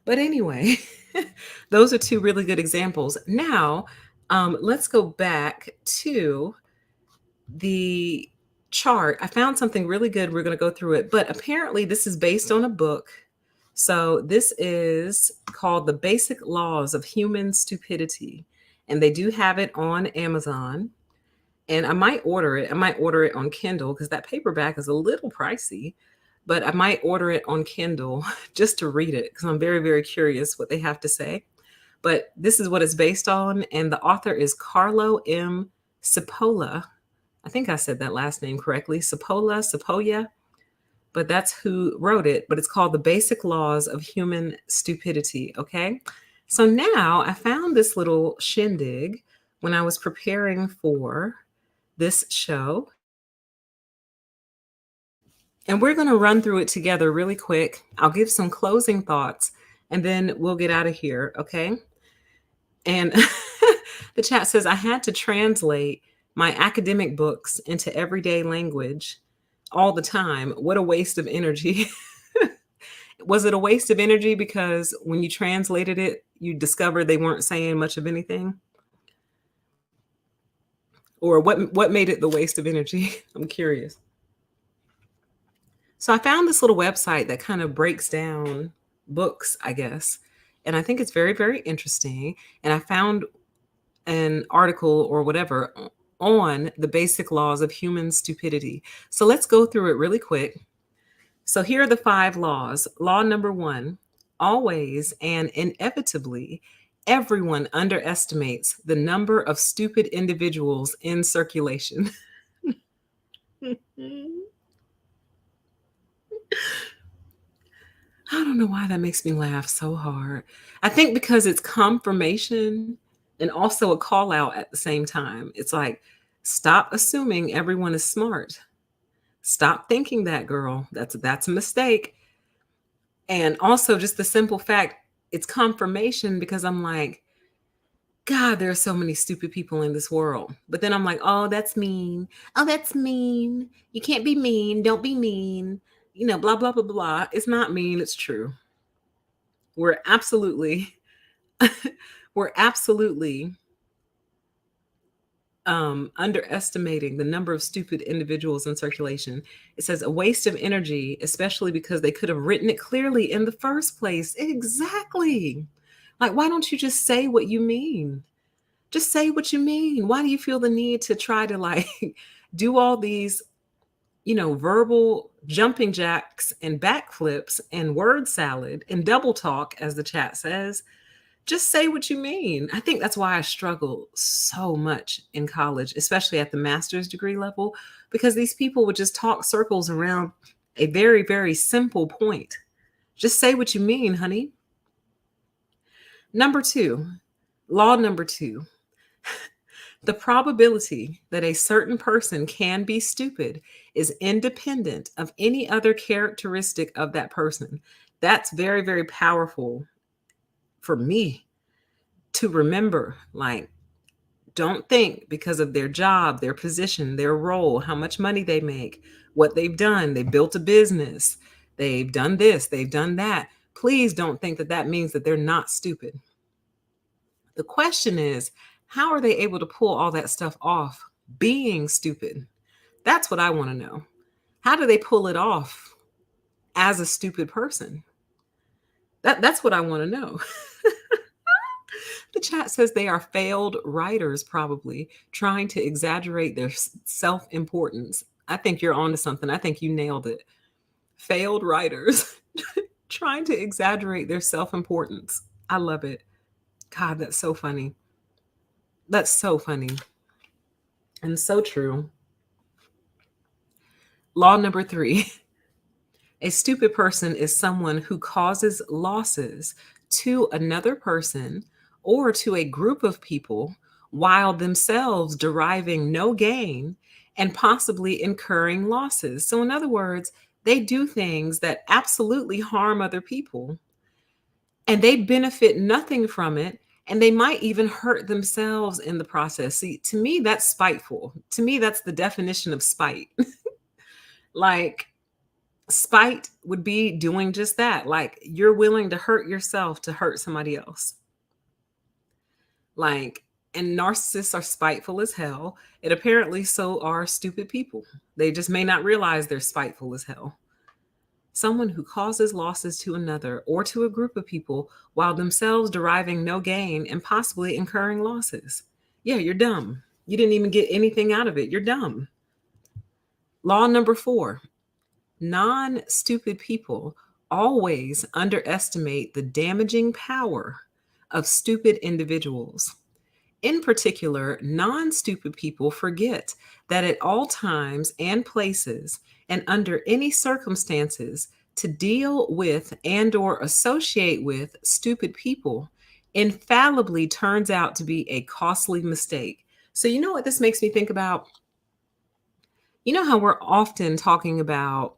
Speaker 1: But anyway, those are two really good examples. Now, let's go back to the chart. I found something really good. We're going to go through it, but apparently this is based on a book. So this is called The Basic Laws of Human Stupidity, and they do have it on Amazon. And I might order it. I might order it on Kindle because that paperback is a little pricey, but I might order it on Kindle just to read it because I'm very, very curious what they have to say. But this is what it's based on, and the author is Carlo M. Cipolla. I think I said that last name correctly. Cipolla, but that's who wrote it. But it's called The Basic Laws of Human Stupidity, okay? So now I found this little shindig when I was preparing for this show. And we're going to run through it together really quick. I'll give some closing thoughts, and then we'll get out of here, okay? And the chat says, I had to translate my academic books into everyday language all the time. What a waste of energy. Was it a waste of energy because when you translated it, you discovered they weren't saying much of anything? Or what made it the waste of energy? I'm curious. So I found this little website that kind of breaks down books, I guess. And I think it's very, very interesting. And I found an article or whatever on the basic laws of human stupidity. So let's go through it really quick. So here are the 5 laws. Law number 1, always and inevitably, everyone underestimates the number of stupid individuals in circulation. I don't know why that makes me laugh so hard. I think because it's confirmation and also a call out at the same time. It's like, stop assuming everyone is smart. Stop thinking that, girl. That's a mistake. And also just the simple fact, it's confirmation because I'm like, God, there are so many stupid people in this world. But then I'm like, oh, that's mean. Oh, that's mean. You can't be mean. Don't be mean. Blah, blah, blah, blah. It's not mean. It's true. We're absolutely, we're absolutely underestimating the number of stupid individuals in circulation. It says a waste of energy, especially because they could have written it clearly in the first place. Exactly. Like, why don't you just say what you mean? Just say what you mean. Why do you feel the need to try to like do all these, verbal jumping jacks and backflips and word salad and double talk, as the chat says? Just say what you mean. I think that's why I struggled so much in college, especially at the master's degree level, because these people would just talk circles around a very, very simple point. Just say what you mean, honey. Number 2, law number 2. The probability that a certain person can be stupid is independent of any other characteristic of that person. That's very, very powerful for me to remember. Like, don't think because of their job, their position, their role, how much money they make, what they've done. They built a business. They've done this. They've done that. Please don't think that that means that they're not stupid. The question is, how are they able to pull all that stuff off being stupid? That's what I want to know. How do they pull it off as a stupid person? That's what I want to know. The chat says they are failed writers, probably trying to exaggerate their self-importance. I think you're onto something. I think you nailed it. Failed writers trying to exaggerate their self-importance. I love it. God, that's so funny. That's so funny. And so true. Law number 3. A stupid person is someone who causes losses to another person or to a group of people while themselves deriving no gain and possibly incurring losses. So in other words, they do things that absolutely harm other people and they benefit nothing from it. And they might even hurt themselves in the process. See, to me, that's spiteful. To me, that's the definition of spite. Like, spite would be doing just that. Like, you're willing to hurt yourself to hurt somebody else. Like, and narcissists are spiteful as hell. And apparently so are stupid people. They just may not realize they're spiteful as hell. Someone who causes losses to another or to a group of people while themselves deriving no gain and possibly incurring losses. Yeah, you're dumb. You didn't even get anything out of it. You're dumb. Law number 4. Non-stupid people always underestimate the damaging power of stupid individuals. In particular, non-stupid people forget that at all times and places and under any circumstances, to deal with and or associate with stupid people infallibly turns out to be a costly mistake. So you know what this makes me think about? You know how we're often talking about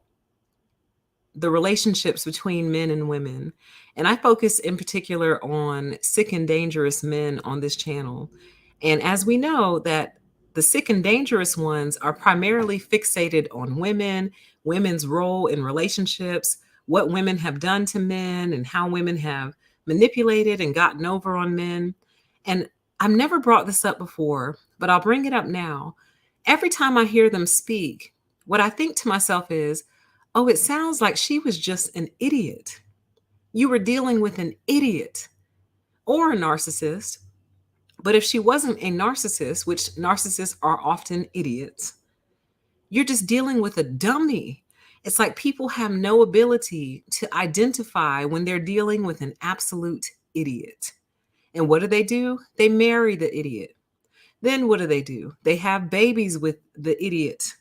Speaker 1: the relationships between men and women. And I focus in particular on sick and dangerous men on this channel. And as we know that the sick and dangerous ones are primarily fixated on women, women's role in relationships, what women have done to men and how women have manipulated and gotten over on men. And I've never brought this up before, but I'll bring it up now. Every time I hear them speak, what I think to myself is, oh, it sounds like she was just an idiot. You were dealing with an idiot or a narcissist. But if she wasn't a narcissist, which narcissists are often idiots, you're just dealing with a dummy. It's like people have no ability to identify when they're dealing with an absolute idiot. And what do? They marry the idiot. Then what do? They have babies with the idiot,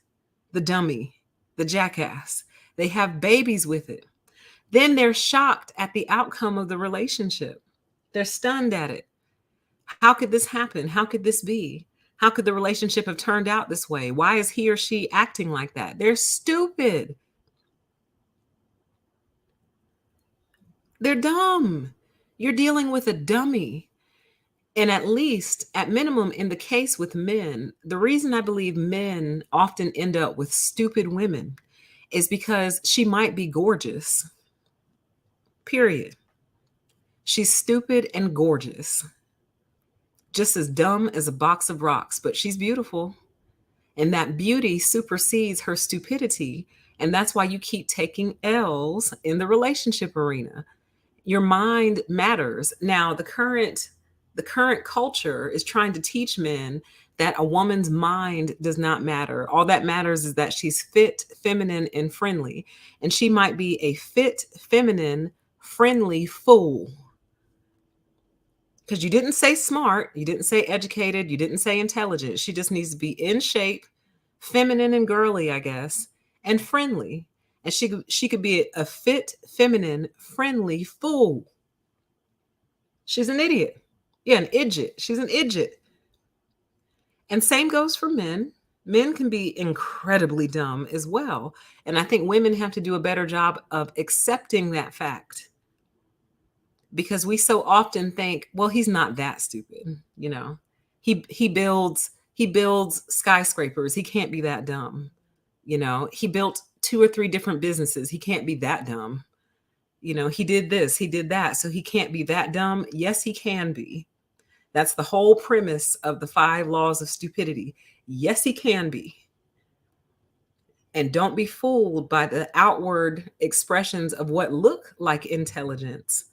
Speaker 1: the dummy, the jackass. They have babies with it. Then they're shocked at the outcome of the relationship. They're stunned at it. How could this happen? How could this be? How could the relationship have turned out this way? Why is he or she acting like that? They're stupid. They're dumb. You're dealing with a dummy. And at least, at minimum, in the case with men, the reason I believe men often end up with stupid women is because she might be gorgeous. Period. She's stupid and gorgeous. Just as dumb as a box of rocks, but she's beautiful. And that beauty supersedes her stupidity. And that's why you keep taking L's in the relationship arena. Your mind matters. Now, the current culture is trying to teach men that a woman's mind does not matter. All that matters is that she's fit, feminine, and friendly. And she might be a fit, feminine, friendly fool. Because you didn't say smart, you didn't say educated, you didn't say intelligent. She just needs to be in shape, feminine and girly, I guess, and friendly. And she could be a fit, feminine, friendly fool. She's an idiot. Yeah, an idiot. She's an idiot. And same goes for men. Men can be incredibly dumb as well. And I think women have to do a better job of accepting that fact. Because we so often think, well, he's not that stupid, you know. He builds skyscrapers. He can't be that dumb. You know, he built 2 or 3 different businesses. He can't be that dumb. You know, he did this, he did that, so he can't be that dumb. Yes, he can be. That's the whole premise of the 5 laws of stupidity. Yes, he can be. And don't be fooled by the outward expressions of what look like intelligence,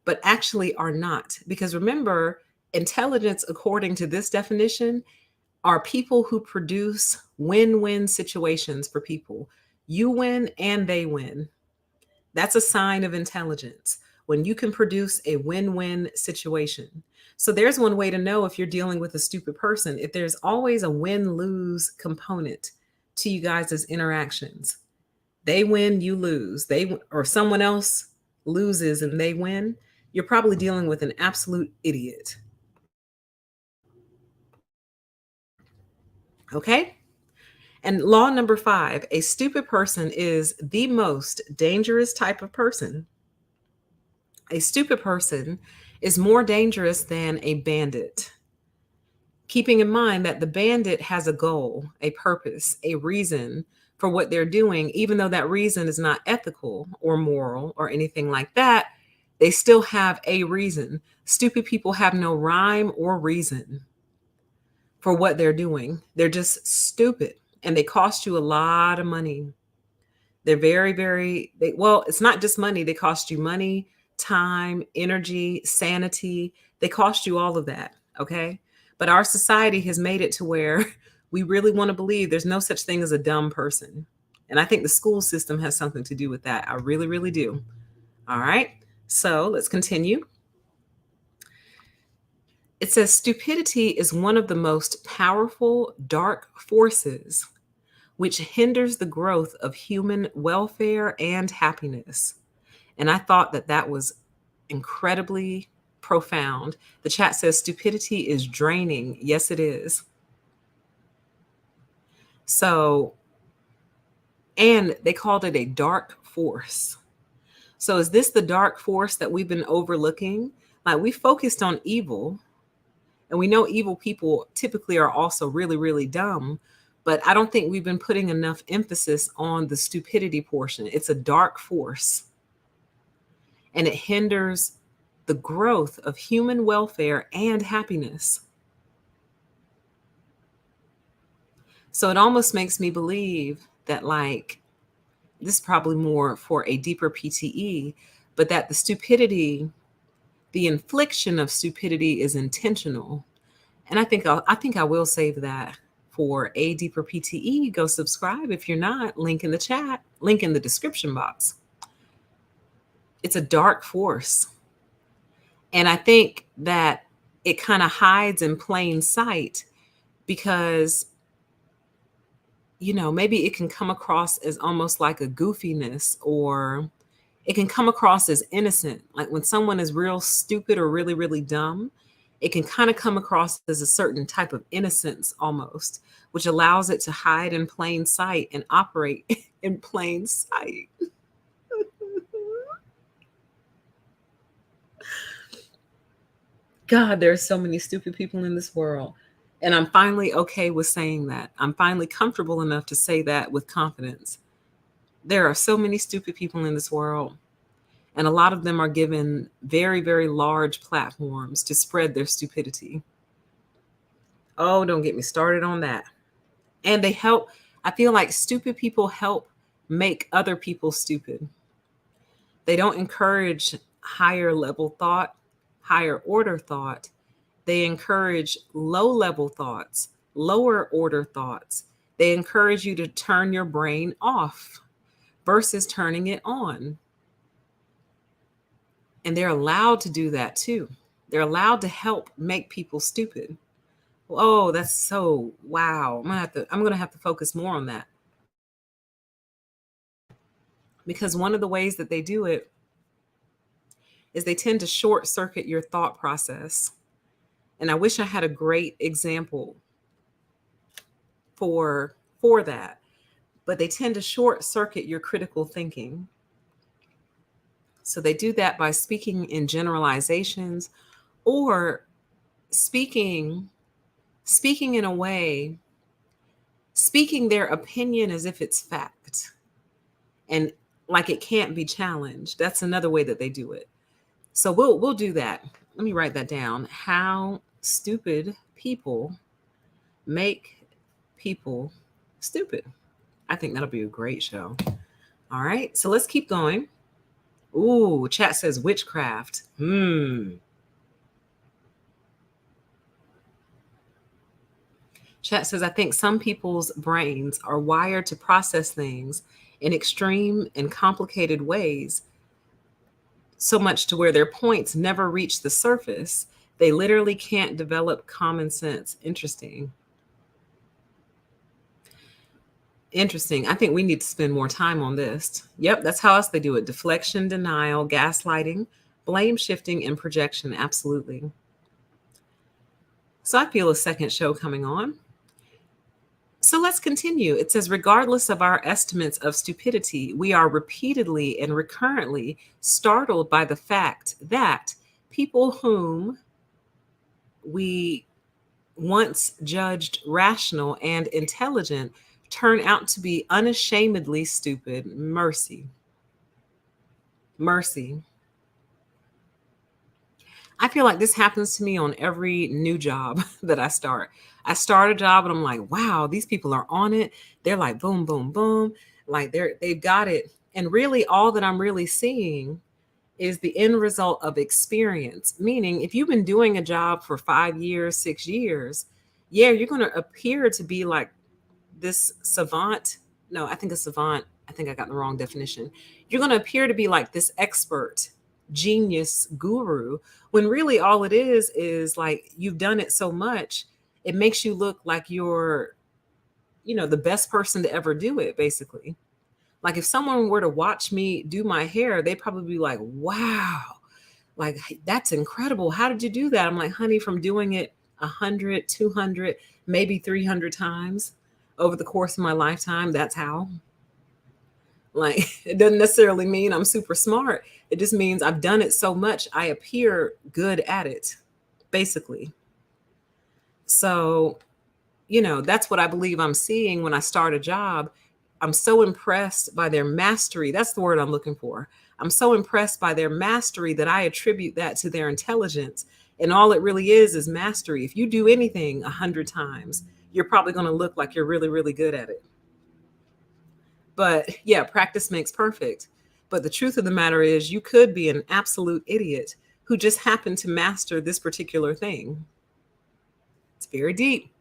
Speaker 1: but actually are not. Because remember, intelligence, according to this definition, are people who produce win-win situations for people. You win and they win. That's a sign of intelligence, when you can produce a win-win situation. So there's one way to know if you're dealing with a stupid person, if there's always a win-lose component to you guys' interactions. They win, you lose. Or someone else loses and they win. You're probably dealing with an absolute idiot. Okay? And law number 5, a stupid person is the most dangerous type of person. A stupid person is more dangerous than a bandit. Keeping in mind that the bandit has a goal, a purpose, a reason for what they're doing, even though that reason is not ethical or moral or anything like that, they still have a reason. Stupid people have no rhyme or reason for what they're doing. They're just stupid, and they cost you a lot of money. They're well, it's not just money. They cost you money, time, energy, sanity. They cost you all of that, okay? But our society has made it to where we really want to believe there's no such thing as a dumb person. And I think the school system has something to do with that. I really, really do. All right. So let's continue. It says stupidity is one of the most powerful dark forces which hinders the growth of human welfare and happiness. And I thought that was incredibly profound. The chat says stupidity is draining. Yes, it is. So, and they called it a dark force. So is this the dark force that we've been overlooking? Like, we focused on evil, and we know evil people typically are also really, really dumb, but I don't think we've been putting enough emphasis on the stupidity portion. It's a dark force. and it hinders the growth of human welfare and happiness. So it almost makes me believe that, like, this is probably more for a deeper PTE, but that the infliction of stupidity is intentional. And I think I will save that for a deeper PTE. Go subscribe if you're not. Link in the chat, link in the description box. It's a dark force. And I think that it kind of hides in plain sight because, maybe it can come across as almost like a goofiness, or it can come across as innocent. Like when someone is real stupid or really, really dumb, it can kind of come across as a certain type of innocence almost, which allows it to hide in plain sight and operate in plain sight. God, there are so many stupid people in this world. And I'm finally okay with saying that. I'm finally comfortable enough to say that with confidence. There are so many stupid people in this world. And a lot of them are given very, very large platforms to spread their stupidity. Oh, don't get me started on that. And they help. I feel like stupid people help make other people stupid. They don't encourage higher level thought, higher order thought. They encourage low level thoughts, lower order thoughts. They encourage you to turn your brain off versus turning it on. And they're allowed to do that too. They're allowed to help make people stupid. Oh, that's so wow. I'm gonna have to focus more on that. Because one of the ways that they do it is they tend to short circuit your thought process. And I wish I had a great example for that. But they tend to short circuit your critical thinking. So they do that by speaking in generalizations or speaking in a way, speaking their opinion as if it's fact and like it can't be challenged. That's another way that they do it. So we'll do that. Let me write that down. How stupid people make people stupid. I think that'll be a great show. All right, so let's keep going. Ooh, chat says witchcraft. Chat says, I think some people's brains are wired to process things in extreme and complicated ways, so much to where their points never reach the surface. They literally can't develop common sense. Interesting. I think we need to spend more time on this. Yep, that's how else they do it. Deflection, denial, gaslighting, blame shifting, and projection. Absolutely. So I feel a second show coming on. So let's continue. It says, regardless of our estimates of stupidity, we are repeatedly and recurrently startled by the fact that people whom we once judged rational and intelligent turn out to be unashamedly stupid. Mercy. I feel like this happens to me on every new job that I start. I start a job and I'm like, wow, these people are on it. They're like, boom, boom, boom. Like they've got it. And really all that I'm really seeing is the end result of experience. Meaning if you've been doing a job for 5 years, 6 years, yeah, you're going to appear to be like this savant. No, I think a savant. I think I got the wrong definition. You're going to appear to be like this expert, genius guru, when really all it is like you've done it so much, it makes you look like you're, the best person to ever do it, basically. Like if someone were to watch me do my hair, they'd probably be like, wow, like that's incredible. How did you do that? I'm like, honey, from doing it 100, 200, maybe 300 times over the course of my lifetime, that's how. Like, it doesn't necessarily mean I'm super smart. It just means I've done it so much, I appear good at it, basically. So, that's what I believe I'm seeing when I start a job. I'm so impressed by their mastery. That's the word I'm looking for. I'm so impressed by their mastery that I attribute that to their intelligence. And all it really is mastery. If you do anything 100 times, you're probably going to look like you're really, really good at it. But yeah, practice makes perfect. But the truth of the matter is, you could be an absolute idiot who just happened to master this particular thing. It's very deep.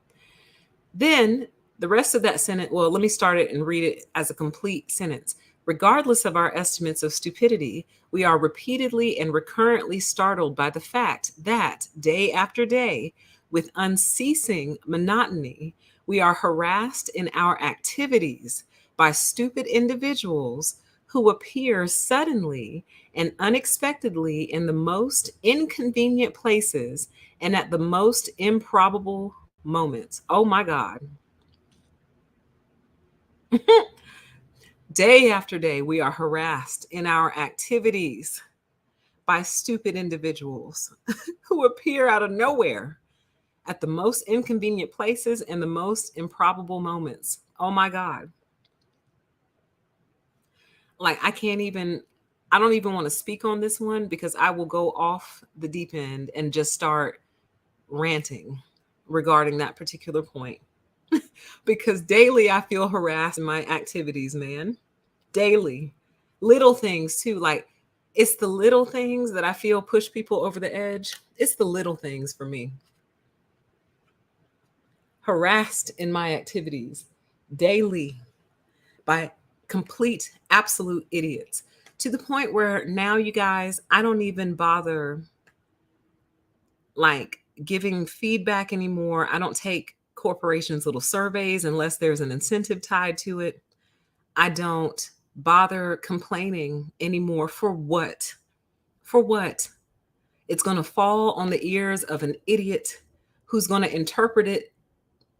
Speaker 1: Then the rest of that sentence, well, let me start it and read it as a complete sentence. Regardless of our estimates of stupidity, we are repeatedly and recurrently startled by the fact that day after day, with unceasing monotony, we are harassed in our activities by stupid individuals who appear suddenly and unexpectedly in the most inconvenient places and at the most improbable moments. Oh my God. Day after day, we are harassed in our activities by stupid individuals who appear out of nowhere at the most inconvenient places and the most improbable moments. Oh my God. Like, I don't even want to speak on this one because I will go off the deep end and just start ranting regarding that particular point. Because daily I feel harassed in my activities, man. Daily. Little things too. Like, it's the little things that I feel push people over the edge. It's the little things for me. Harassed in my activities daily by complete, absolute idiots, to the point where now, you guys, I don't even bother like giving feedback anymore. I don't take corporations' little surveys unless there's an incentive tied to it. I don't bother complaining anymore. For what? For what? It's going to fall on the ears of an idiot who's going to interpret it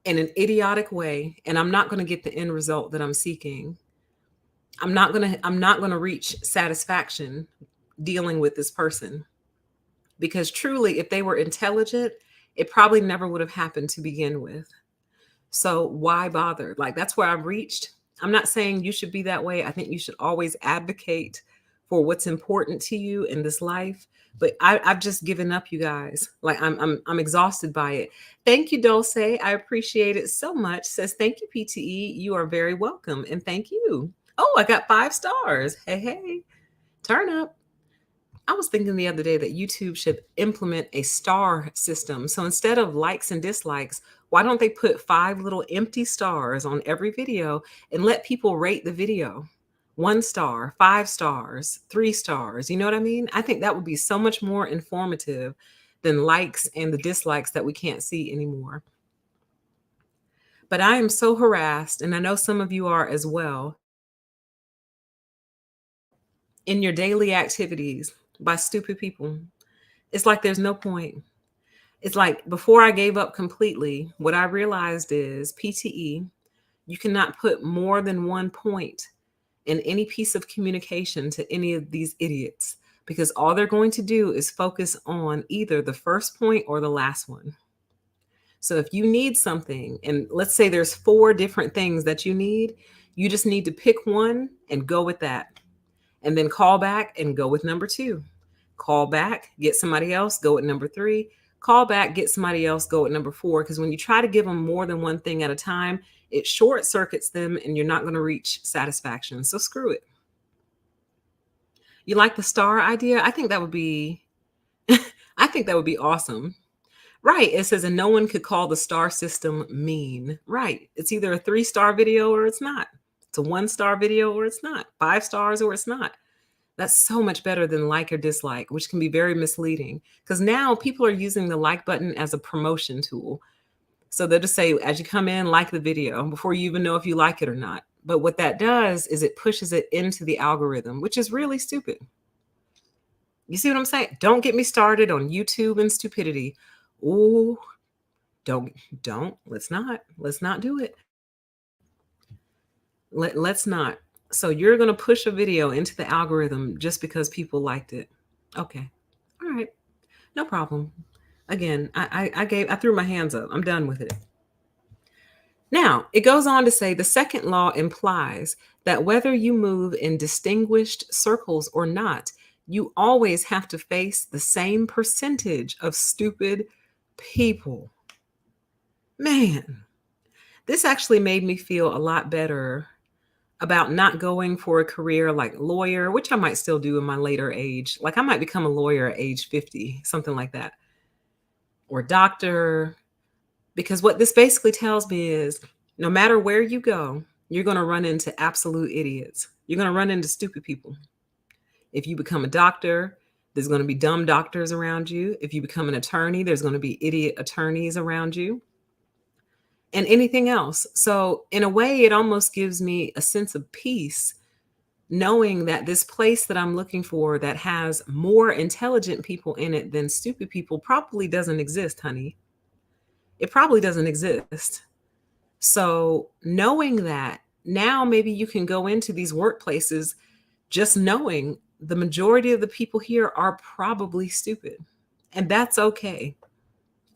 Speaker 1: in an idiotic way, and I'm not going to get the end result that I'm seeking. I'm not going to reach satisfaction dealing with this person, because truly, if they were intelligent, it probably never would have happened to begin with. So why bother? Like, that's where I've reached. I'm not saying you should be that way. I think you should always advocate for what's important to you in this life. But I've just given up, you guys. Like, I'm exhausted by it. Thank you, Dulce. I appreciate it so much. Says thank you, PTE. You are very welcome, and thank you. Oh, I got 5 stars. Hey, hey, turn up. I was thinking the other day that YouTube should implement a star system. So instead of likes and dislikes, why don't they put 5 little empty stars on every video and let people rate the video? 1 star, 5 stars, 3 stars. You know what I mean? I think that would be so much more informative than likes and the dislikes that we can't see anymore. But I am so harassed, and I know some of you are as well, in your daily activities by stupid people. It's like there's no point. It's like before I gave up completely, what I realized is, PTE, you cannot put more than 1 point in any piece of communication to any of these idiots, because all they're going to do is focus on either the first point or the last one. So if you need something, and let's say there's 4 different things that you need, you just need to pick one and go with that. And then call back and go with number 2. Call back, get somebody else, go with number 3. Call back, get somebody else, go with number 4. Because when you try to give them more than one thing at a time, it short circuits them and you're not going to reach satisfaction. So screw it. You like the star idea? I think that would be awesome. Right. It says, and no one could call the star system mean. Right. It's either a 3-star video or it's not. It's a 1-star video or it's not. 5 stars or it's not. That's so much better than like or dislike, which can be very misleading, because now people are using the like button as a promotion tool. So they'll just say, as you come in, like the video before you even know if you like it or not. But what that does is it pushes it into the algorithm, which is really stupid. You see what I'm saying? Don't get me started on YouTube and stupidity. Ooh, don't. Let's not do it. Let's not. So you're going to push a video into the algorithm just because people liked it. Okay. All right. No problem. Again, I threw my hands up. I'm done with it. Now, it goes on to say the second law implies that whether you move in distinguished circles or not, you always have to face the same percentage of stupid people. Man, this actually made me feel a lot better about not going for a career like lawyer, which I might still do in my later age. Like I might become a lawyer at age 50, something like that, or doctor. Because what this basically tells me is no matter where you go, you're going to run into absolute idiots. You're going to run into stupid people. If you become a doctor, there's going to be dumb doctors around you. If you become an attorney, there's going to be idiot attorneys around you, and anything else. So, in a way, it almost gives me a sense of peace knowing that this place that I'm looking for that has more intelligent people in it than stupid people probably doesn't exist, honey. It probably doesn't exist. So, knowing that, now maybe you can go into these workplaces just knowing the majority of the people here are probably stupid. And that's okay.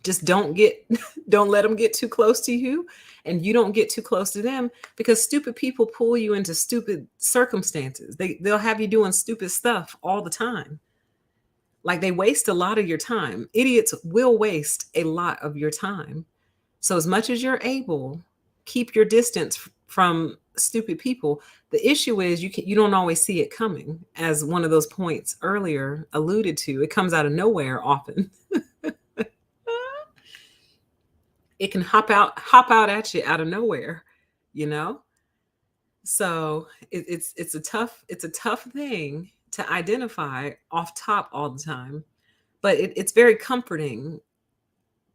Speaker 1: Just don't get don't let them get too close to you, and you don't get too close to them, because stupid people pull you into stupid circumstances. They'll have you doing stupid stuff all the time. Like they waste a lot of your time. Idiots will waste a lot of your time. So as much as you're able, keep your distance from stupid people. The issue is you don't always see it coming, as one of those points earlier alluded to. It comes out of nowhere often. It can hop out at you out of nowhere, you know? So it's a tough thing to identify off top all the time. But it's very comforting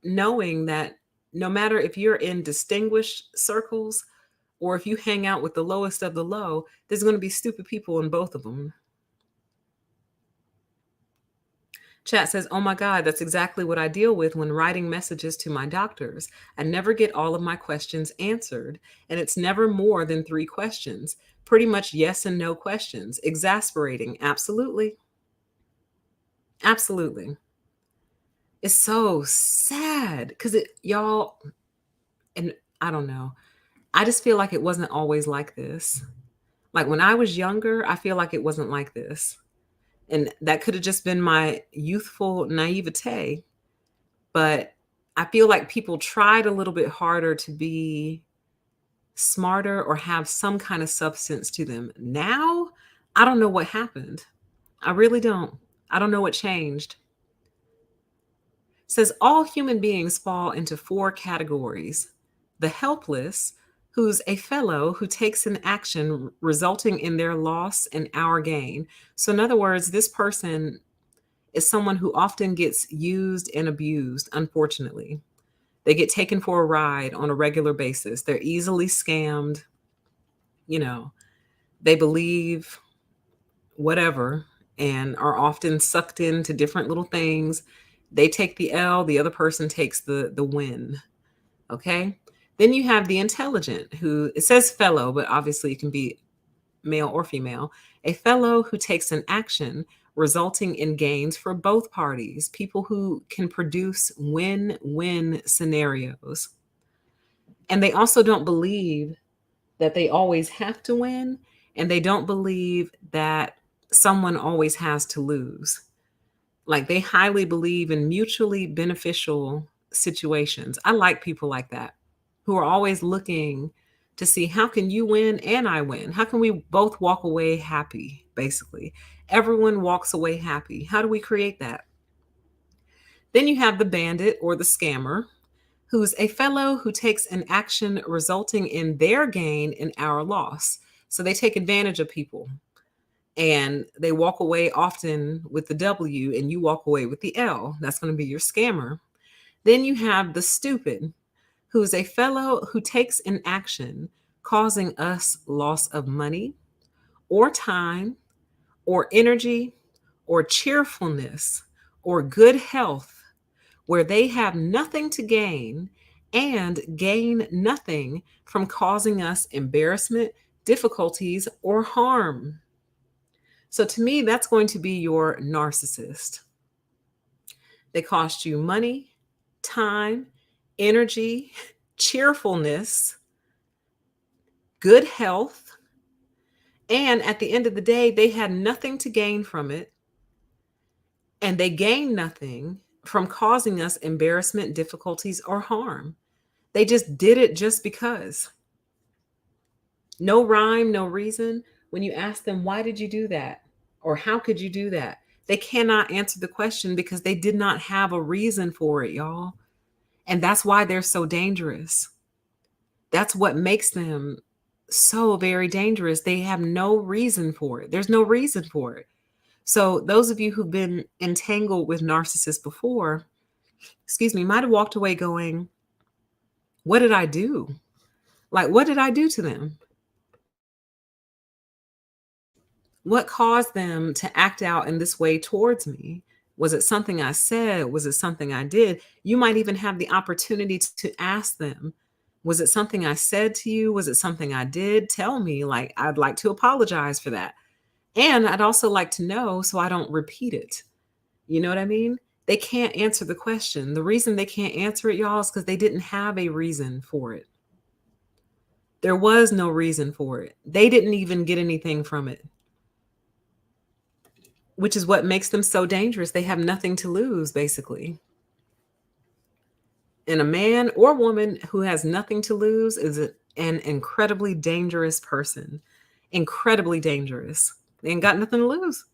Speaker 1: knowing that no matter if you're in distinguished circles or if you hang out with the lowest of the low, there's going to be stupid people in both of them. Chat says, "Oh my God, that's exactly what I deal with when writing messages to my doctors. I never get all of my questions answered, and it's never more than 3 questions. Pretty much yes and no questions. Exasperating. Absolutely. Absolutely. It's so sad because y'all, and I don't know. I just feel like it wasn't always like this. Like when I was younger, I feel like it wasn't like this. And that could have just been my youthful naivete. But I feel like people tried a little bit harder to be smarter or have some kind of substance to them. Now, I don't know what happened. I really don't. I don't know what changed. Says all human beings fall into 4 categories: the helpless, who's a fellow who takes an action resulting in their loss and our gain. So, in other words, this person is someone who often gets used and abused, unfortunately. They get taken for a ride on a regular basis. They're easily scammed. You know, they believe whatever and are often sucked into different little things. They take the L, the other person takes the win. Okay? Then you have the intelligent, who it says fellow, but obviously it can be male or female. A fellow who takes an action resulting in gains for both parties, people who can produce win-win scenarios. And they also don't believe that they always have to win, and they don't believe that someone always has to lose. Like they highly believe in mutually beneficial situations. I like people like that who are always looking to see how can you win and I win? How can we both walk away happy, basically? Everyone walks away happy. How do we create that? Then you have the bandit or the scammer, who's a fellow who takes an action resulting in their gain and our loss. So they take advantage of people and they walk away often with the W and you walk away with the L. That's going to be your scammer. Then you have the stupid, who's a fellow who takes an action causing us loss of money or time or energy or cheerfulness or good health, where they have nothing to gain and gain nothing from causing us embarrassment, difficulties, or harm. So to me, that's going to be your narcissist. They cost you money, time, energy, cheerfulness, good health, and at the end of the day, they had nothing to gain from it, and they gained nothing from causing us embarrassment, difficulties, or harm. They just did it just because. No rhyme, no reason. When you ask them, why did you do that? Or how could you do that? They cannot answer the question because they did not have a reason for it, y'all. And that's why they're so dangerous. That's what makes them so very dangerous. They have no reason for it. There's no reason for it. So, those of you who've been entangled with narcissists before, excuse me, might have walked away going, what did I do? Like, what did I do to them? What caused them to act out in this way towards me? Was it something I said? Was it something I did? You might even have the opportunity to ask them, was it something I said to you? Was it something I did? Tell me, like, I'd like to apologize for that. And I'd also like to know so I don't repeat it. You know what I mean? They can't answer the question. The reason they can't answer it, y'all, is because they didn't have a reason for it. There was no reason for it. They didn't even get anything from it, which is what makes them so dangerous. They have nothing to lose, basically. And a man or woman who has nothing to lose is an incredibly dangerous person. Incredibly dangerous. They ain't got nothing to lose.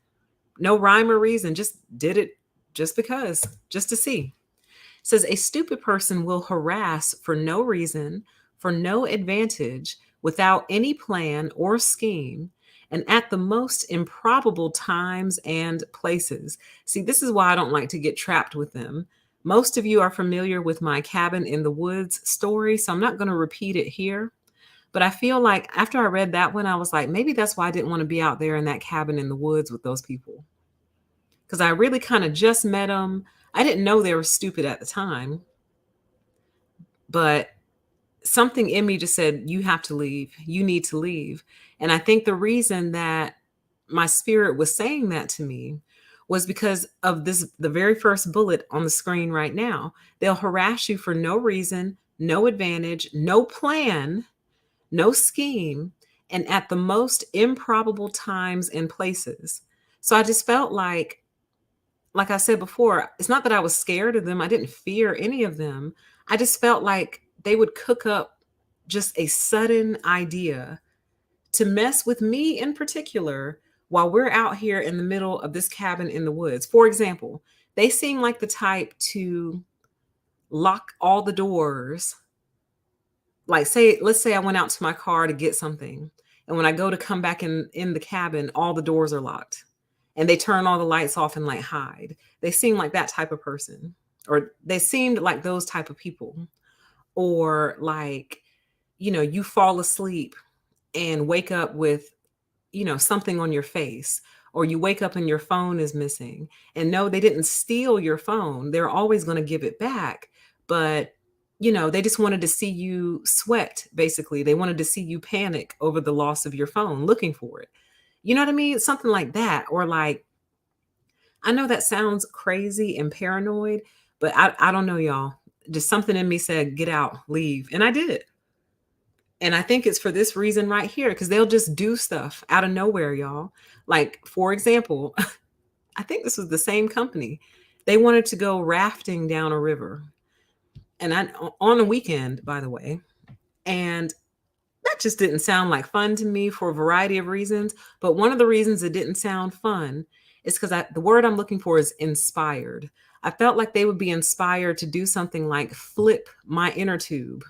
Speaker 1: No rhyme or reason. Just did it just because, just to see. It says a stupid person will harass for no reason, for no advantage, without any plan or scheme, and at the most improbable times and places. See, this is why I don't like to get trapped with them. Most of you are familiar with my cabin in the woods story, so I'm not going to repeat it here. But I feel like after I read that one, I was like, maybe that's why I didn't want to be out there in that cabin in the woods with those people. Because I really kind of just met them. I didn't know they were stupid at the time, but something in me just said, you have to leave. You need to leave. And I think the reason that my spirit was saying that to me was because of this, the very first bullet on the screen right now. They'll harass you for no reason, no advantage, no plan, no scheme, and at the most improbable times and places. So I just felt like I said before, it's not that I was scared of them. I didn't fear any of them. I just felt like they would cook up just a sudden idea to mess with me in particular while we're out here in the middle of this cabin in the woods. For example, they seem like the type to lock all the doors. Like, let's say I went out to my car to get something, and when I go to come back in the cabin, all the doors are locked. And they turn all the lights off and like hide. They seem like that type of person, or they seemed like those type of people. Or like, you fall asleep and wake up with, something on your face, or you wake up and your phone is missing. And no, they didn't steal your phone. They're always going to give it back. But, they just wanted to see you sweat, basically. They wanted to see you panic over the loss of your phone, looking for it. You know what I mean? Something like that. Or like, I know that sounds crazy and paranoid, but I don't know, y'all. Just something in me said, get out, leave. And I did. And I think it's for this reason right here, because they'll just do stuff out of nowhere, y'all. Like, for example, I think this was the same company. They wanted to go rafting down a river. And on a weekend, by the way. And that just didn't sound like fun to me for a variety of reasons. But one of the reasons it didn't sound fun is because the word I'm looking for is inspired. I felt like they would be inspired to do something like flip my inner tube.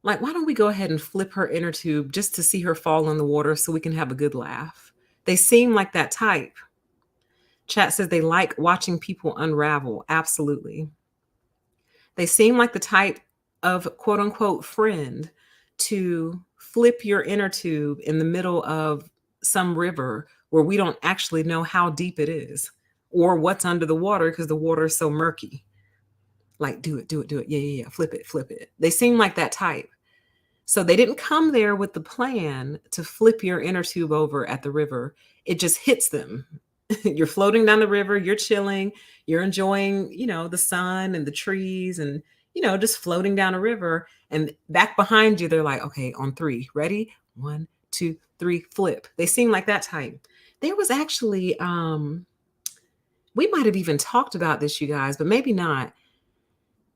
Speaker 1: Like, why don't we go ahead and flip her inner tube just to see her fall in the water so we can have a good laugh? They seem like that type. Chat says they like watching people unravel. Absolutely. They seem like the type of quote unquote friend to flip your inner tube in the middle of some river where we don't actually know how deep it is or what's under the water because the water is so murky. Like, do it. Yeah. Flip it. They seem like that type. So they didn't come there with the plan to flip your inner tube over at the river. It just hits them. You're floating down the river, you're chilling, you're enjoying, the sun and the trees and, just floating down a river. And back behind you, they're like, okay, on three, ready? 1, 2, 3, flip. They seem like that type. There was actually, we might have even talked about this, you guys, but maybe not.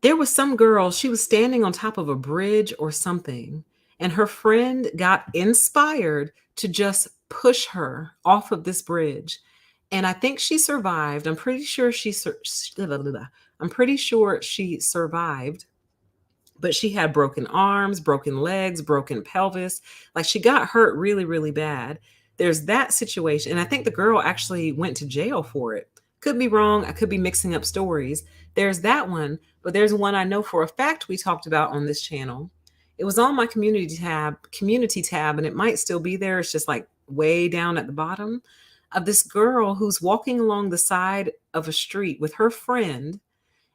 Speaker 1: There was some girl, she was standing on top of a bridge or something, and her friend got inspired to just push her off of this bridge. And I think she survived. I'm pretty sure I'm pretty sure she survived, but she had broken arms, broken legs, broken pelvis. Like she got hurt really, really bad. There's that situation. And I think the girl actually went to jail for it. Could be wrong. I could be mixing up stories. There's that one, but there's one I know for a fact we talked about on this channel. It was on my community tab, and it might still be there. It's just like way down at the bottom of this girl who's walking along the side of a street with her friend.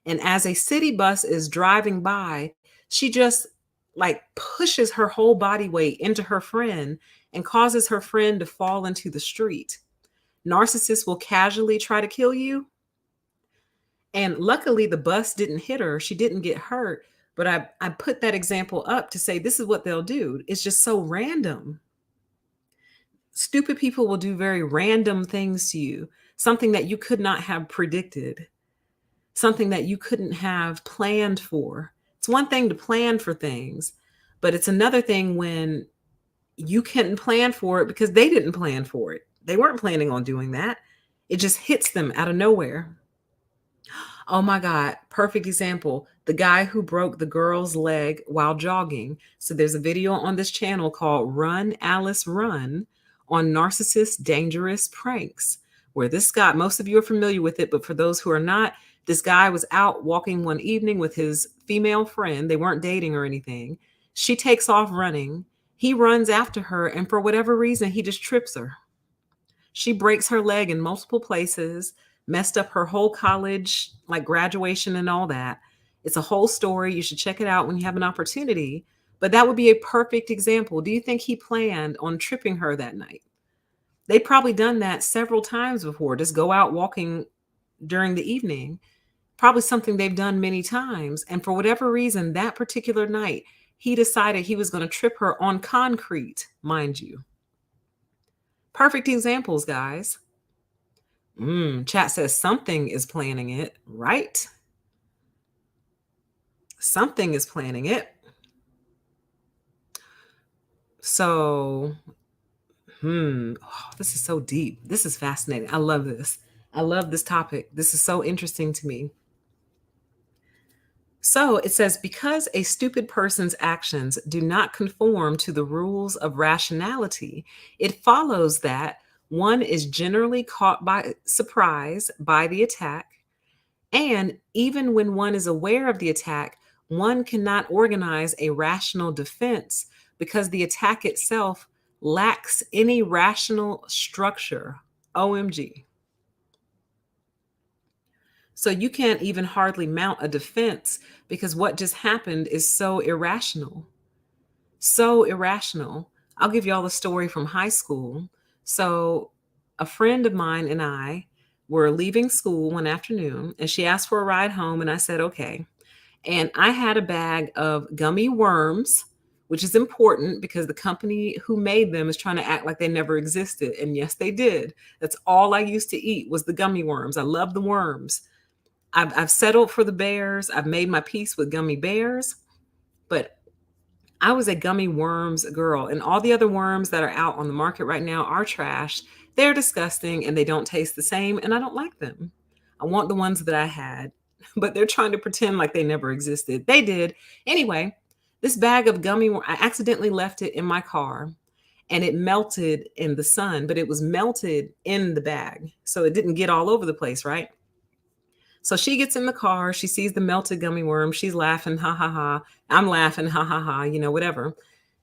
Speaker 1: And as a city bus is driving by, she just like pushes her whole body weight into her friend and causes her friend to fall into the street. Narcissists will casually try to kill you. And luckily, the bus didn't hit her. She didn't get hurt. But I put that example up to say this is what they'll do. It's just so random. Stupid people will do very random things to you, something that you could not have predicted, something that you couldn't have planned for. It's one thing to plan for things, but it's another thing when you couldn't plan for it because they didn't plan for it. They weren't planning on doing that. It just hits them out of nowhere. Oh my God, perfect example. The guy who broke the girl's leg while jogging. So there's a video on this channel called Run, Alice, Run on narcissist dangerous pranks, where this guy, most of you are familiar with it, but for those who are not, this guy was out walking one evening with his female friend. They weren't dating or anything. She takes off running. He runs after her, and for whatever reason, he just trips her. She breaks her leg in multiple places, messed up her whole college, like graduation and all that. It's a whole story. You should check it out when you have an opportunity. But that would be a perfect example. Do you think he planned on tripping her that night? They've probably done that several times before, just go out walking during the evening. Probably something they've done many times. And for whatever reason, that particular night, he decided he was going to trip her on concrete, mind you. Perfect examples, guys. Chat says something is planning it, right? Something is planning it. So, this is so deep. This is fascinating. I love this. I love this topic. This is so interesting to me. So it says, because a stupid person's actions do not conform to the rules of rationality, it follows that one is generally caught by surprise by the attack. And even when one is aware of the attack, one cannot organize a rational defense because the attack itself lacks any rational structure. OMG. So you can't even hardly mount a defense because what just happened is so irrational. So irrational. I'll give you all a story from high school. So a friend of mine and I were leaving school one afternoon, and she asked for a ride home, and I said, okay. And I had a bag of gummy worms, which is important because the company who made them is trying to act like they never existed. And yes, they did. That's all I used to eat was the gummy worms. I love the worms. I've settled for the bears. I've made my peace with gummy bears, but I was a gummy worms girl, and all the other worms that are out on the market right now are trash. They're disgusting and they don't taste the same, and I don't like them. I want the ones that I had, but they're trying to pretend like they never existed. They did. Anyway, this bag of gummy worms, I accidentally left it in my car and it melted in the sun, but it was melted in the bag. So it didn't get all over the place, right? So she gets in the car, she sees the melted gummy worm, she's laughing, ha ha ha. I'm laughing, ha ha ha, whatever.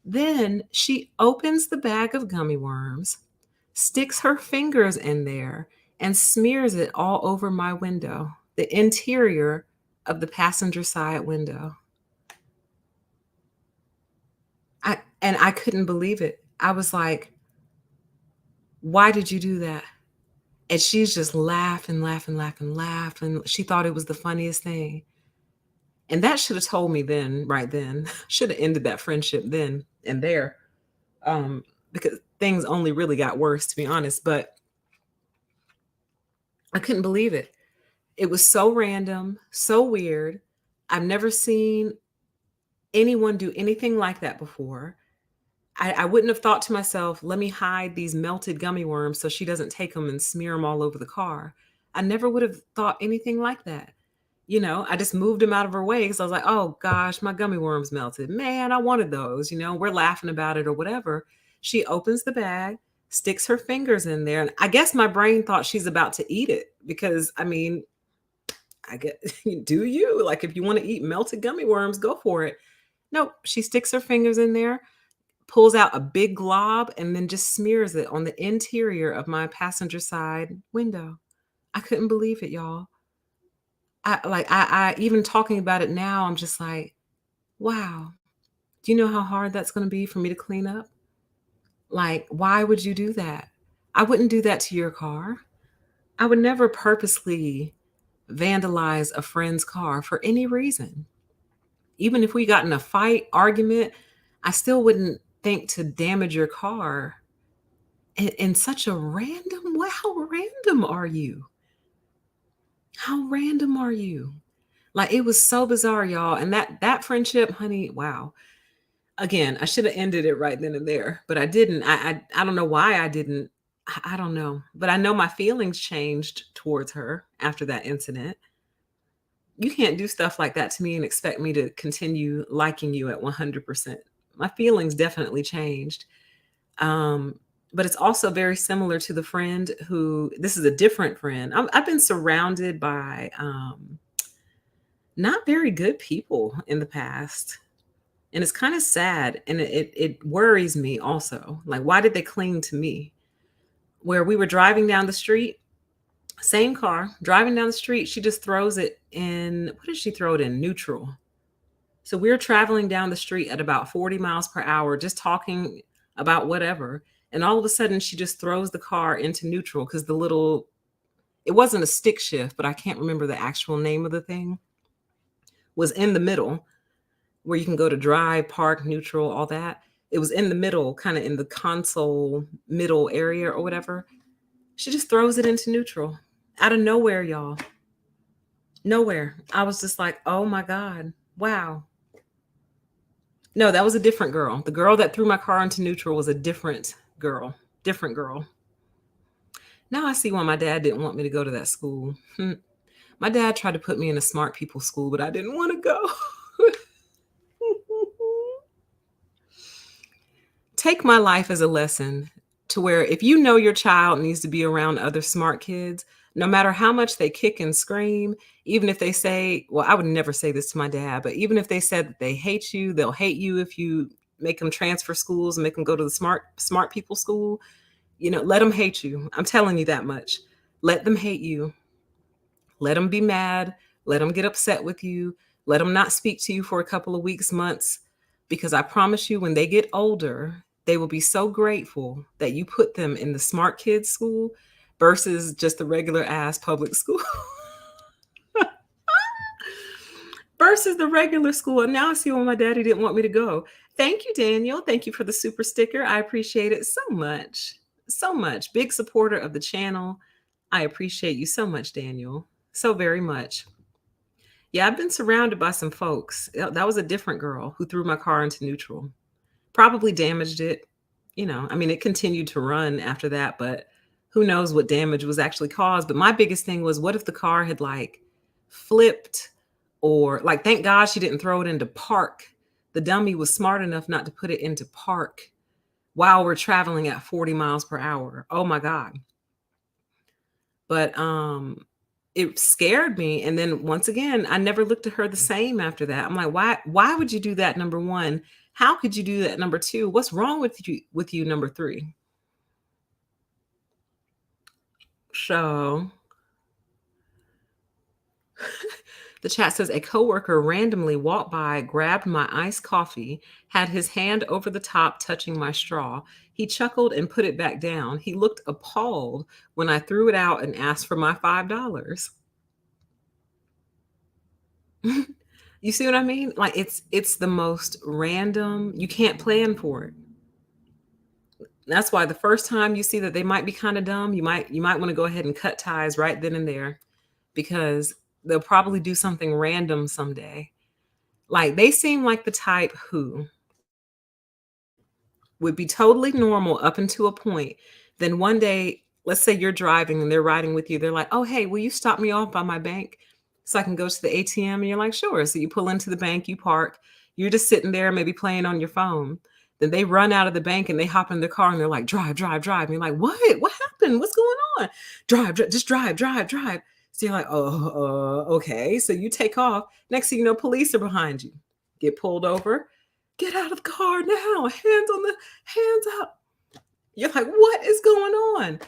Speaker 1: Then she opens the bag of gummy worms, sticks her fingers in there, and smears it all over my window, the interior of the passenger side window. I couldn't believe it. I was like, why did you do that? And she's just laughing. She thought it was the funniest thing. And that should have told me then, right then, should have ended that friendship then and there. Um, because things only really got worse, to be honest. But I couldn't believe it. It was so random, so weird. I've never seen anyone do anything like that before. I wouldn't have thought to myself, let me hide these melted gummy worms so she doesn't take them and smear them all over the car. I never would have thought anything like that. I just moved them out of her way because I was like, oh gosh, my gummy worms melted. Man, I wanted those. We're laughing about it or whatever. She opens the bag, sticks her fingers in there. And I guess my brain thought she's about to eat it because, I mean, I get, do you? Like, if you want to eat melted gummy worms, go for it. Nope. She sticks her fingers in there, pulls out a big glob, and then just smears it on the interior of my passenger side window. I couldn't believe it, y'all. I even talking about it now, I'm just like, wow. Do you know how hard that's going to be for me to clean up? Like, why would you do that? I wouldn't do that to your car. I would never purposely vandalize a friend's car for any reason. Even if we got in a fight, argument, I still wouldn't think to damage your car in such a random way. How random are you? How random are you? Like, it was so bizarre, y'all. And that friendship, honey, wow. Again, I should have ended it right then and there, but I didn't. I don't know why I didn't. I don't know. But I know my feelings changed towards her after that incident. You can't do stuff like that to me and expect me to continue liking you at 100%. My feelings definitely changed. Um, but it's also very similar to the friend who, this is a different friend. I've been surrounded by not very good people in the past. And it's kind of sad. And it worries me also. Like, why did they cling to me? Where we were driving down the street, same car, driving down the street, she just throws it in, what did she throw it in? Neutral. So we're traveling down the street at about 40 miles per hour, just talking about whatever. And all of a sudden, she just throws the car into neutral because it wasn't a stick shift, but I can't remember the actual name of the thing, was in the middle where you can go to drive, park, neutral, all that. It was in the middle, kind of in the console middle area or whatever. She just throws it into neutral out of nowhere, y'all. Nowhere. I was just like, oh my God, wow. No, that was a different girl. The girl that threw my car into neutral was a different girl. Different girl. Now I see why my dad didn't want me to go to that school. My dad tried to put me in a smart people school, but I didn't want to go. Take my life as a lesson to where if you know your child needs to be around other smart kids, no matter how much they kick and scream, even if they say, well, I would never say this to my dad, but even if they said that they hate you, they'll hate you if you make them transfer schools and make them go to the smart people school, let them hate you. I'm telling you that much. Let them hate you. Let them be mad. Let them get upset with you. Let them not speak to you for a couple of weeks, months, because I promise you, when they get older, they will be so grateful that you put them in the smart kids school versus just the regular ass public school. Versus the regular school. And now I see why my daddy didn't want me to go. Thank you, Daniel. Thank you for the super sticker. I appreciate it so much. So much. Big supporter of the channel. I appreciate you so much, Daniel. So very much. Yeah, I've been surrounded by some folks. That was a different girl who threw my car into neutral. Probably damaged it. I mean, it continued to run after that, but who knows what damage was actually caused. But my biggest thing was, what if the car had like flipped, or like, thank God she didn't throw it into park. The dummy was smart enough not to put it into park while we're traveling at 40 miles per hour. Oh my God. But it scared me. And then once again, I never looked at her the same after that. I'm like, why would you do that? Number one, how could you do that? Number two, what's wrong with you? Number three. So the chat says, a coworker randomly walked by, grabbed my iced coffee, had his hand over the top, touching my straw. He chuckled and put it back down. He looked appalled when I threw it out and asked for my $5. You see what I mean? Like it's the most random. You can't plan for it. That's why the first time you see that they might be kind of dumb, you might want to go ahead and cut ties right then and there, because they'll probably do something random someday. Like they seem like the type who would be totally normal up until a point. Then one day, let's say you're driving and they're riding with you. They're like, "Oh, hey, will you stop me off by my bank so I can go to the ATM?" And you're like, "Sure." So you pull into the bank, you park, you're just sitting there, maybe playing on your phone. Then they run out of the bank and they hop in their car and they're like, "Drive, drive, drive." And you're like, "What? What happened? What's going on?" "Drive, just drive, drive, drive." So you're like, "Oh, okay." So you take off. Next thing you know, police are behind you. Get pulled over. "Get out of the car now. Hands up." You're like, "What is going on?"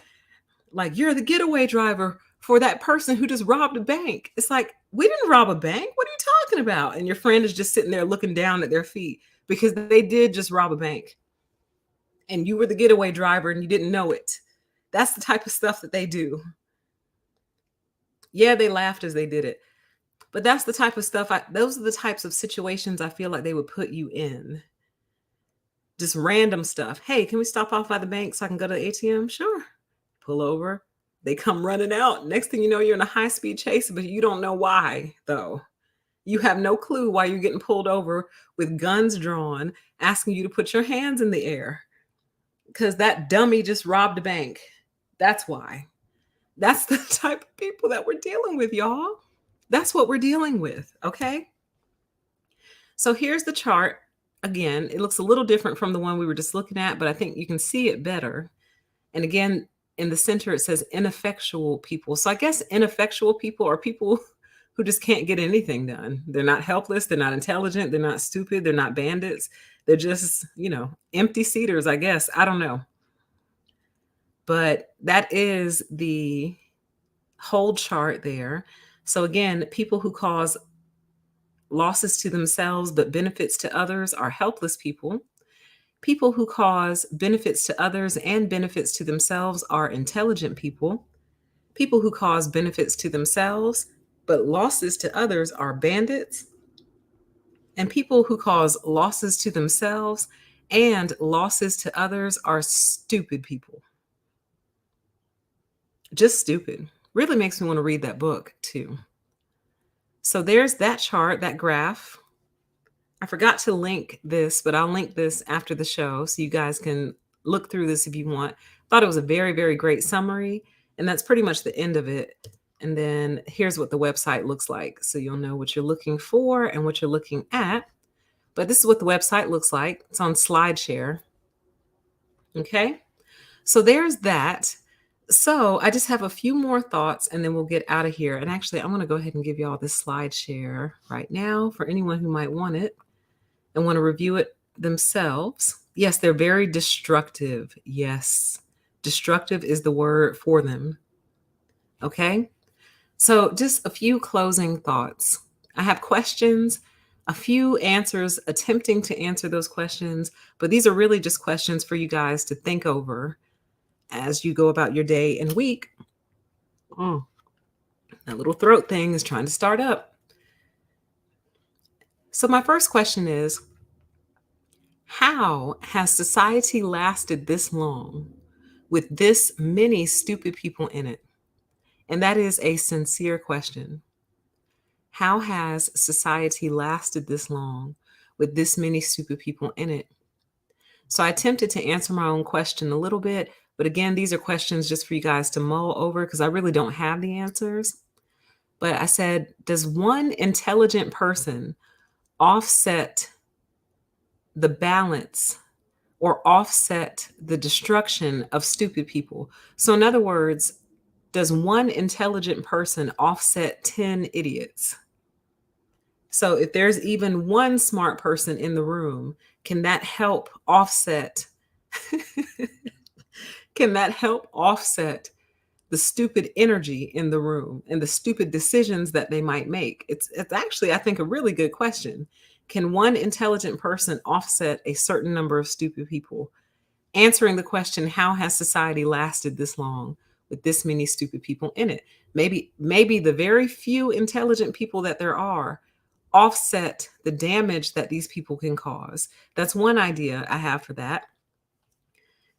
Speaker 1: Like, you're the getaway driver for that person who just robbed a bank. It's like, "We didn't rob a bank. What are you talking about?" And your friend is just sitting there looking down at their feet because they did just rob a bank. And you were the getaway driver and you didn't know it. That's the type of stuff that they do. Yeah, they laughed as they did it. But that's the type of stuff those are the types of situations I feel like they would put you in. Just random stuff. "Hey, can we stop off by the bank so I can go to the ATM?" "Sure." Pull over. They come running out. Next thing you know, you're in a high-speed chase, but you don't know why, though. You have no clue why you're getting pulled over with guns drawn, asking you to put your hands in the air because that dummy just robbed a bank. That's why. That's the type of people that we're dealing with, y'all. That's what we're dealing with, okay? So here's the chart. Again, it looks a little different from the one we were just looking at, but I think you can see it better. And again, in the center, it says ineffectual people. So I guess ineffectual people are people who just can't get anything done. They're not helpless. They're not intelligent. They're not stupid. They're not bandits. They're just, empty seaters, I guess. I don't know. But that is the whole chart there. So again, people who cause losses to themselves but benefits to others are helpless people. People who cause benefits to others and benefits to themselves are intelligent people. People who cause benefits to themselves but losses to others are bandits. And people who cause losses to themselves and losses to others are stupid people. Just stupid. Really makes me want to read that book too. So there's that chart, that graph. I forgot to link this, but I'll link this after the show so you guys can look through this if you want. Thought it was a very, very great summary, and that's pretty much the end of it. And then here's what the website looks like, so you'll know what you're looking for and what you're looking at. But this is what the website looks like. It's on SlideShare. Okay, so there's that. So I just have a few more thoughts, and then we'll get out of here. And actually, I'm going to go ahead and give you all this SlideShare right now for anyone who might want it and want to review it themselves. Yes, they're very destructive. Yes, destructive is the word for them. Okay, so just a few closing thoughts. I have questions, a few answers, attempting to answer those questions, but these are really just questions for you guys to think over as you go about your day and week. Oh, that little throat thing is trying to start up. So my first question is, how has society lasted this long with this many stupid people in it? And that is a sincere question. How has society lasted this long with this many stupid people in it? So I attempted to answer my own question a little bit, but again, these are questions just for you guys to mull over because I really don't have the answers. But I said, does one intelligent person offset the balance or offset the destruction of stupid people? So in other words, does one intelligent person offset 10 idiots? So if there's even one smart person in the room, can that help offset can that help offset the stupid energy in the room and the stupid decisions that they might make? It's actually, I think, a really good question. Can one intelligent person offset a certain number of stupid people? Answering the question, how has society lasted this long with this many stupid people in it? Maybe the very few intelligent people that there are offset the damage that these people can cause. That's one idea I have for that.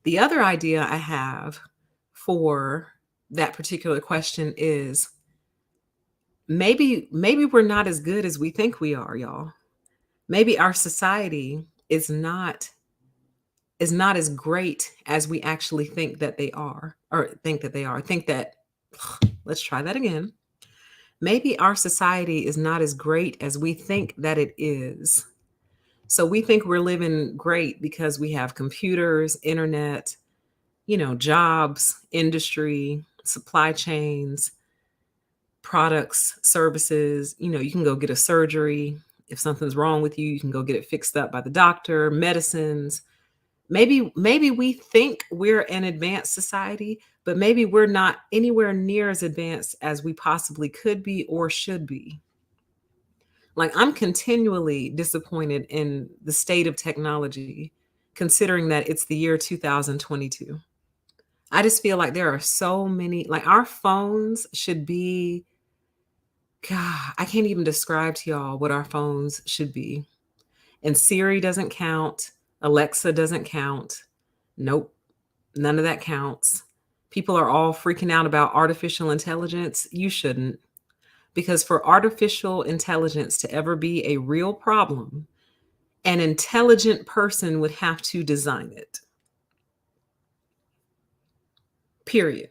Speaker 1: The other idea I have for that particular question is maybe we're not as good as we think we are, y'all. Maybe our society is not as great as we actually think that they are, or think that they are. Think that, let's try that again. Maybe our society is not as great as we think that it is. So we think we're living great because we have computers, internet, jobs, industry, supply chains, products, services. You can go get a surgery. If something's wrong with you, you can go get it fixed up by the doctor, medicines. Maybe we think we're an advanced society, but maybe we're not anywhere near as advanced as we possibly could be or should be. Like, I'm continually disappointed in the state of technology, considering that it's the year 2022. I just feel like there are so many, like, our phones should be, God, I can't even describe to y'all what our phones should be. And Siri doesn't count. Alexa doesn't count. Nope, none of that counts. People are all freaking out about artificial intelligence. You shouldn't. Because for artificial intelligence to ever be a real problem, an intelligent person would have to design it. Period.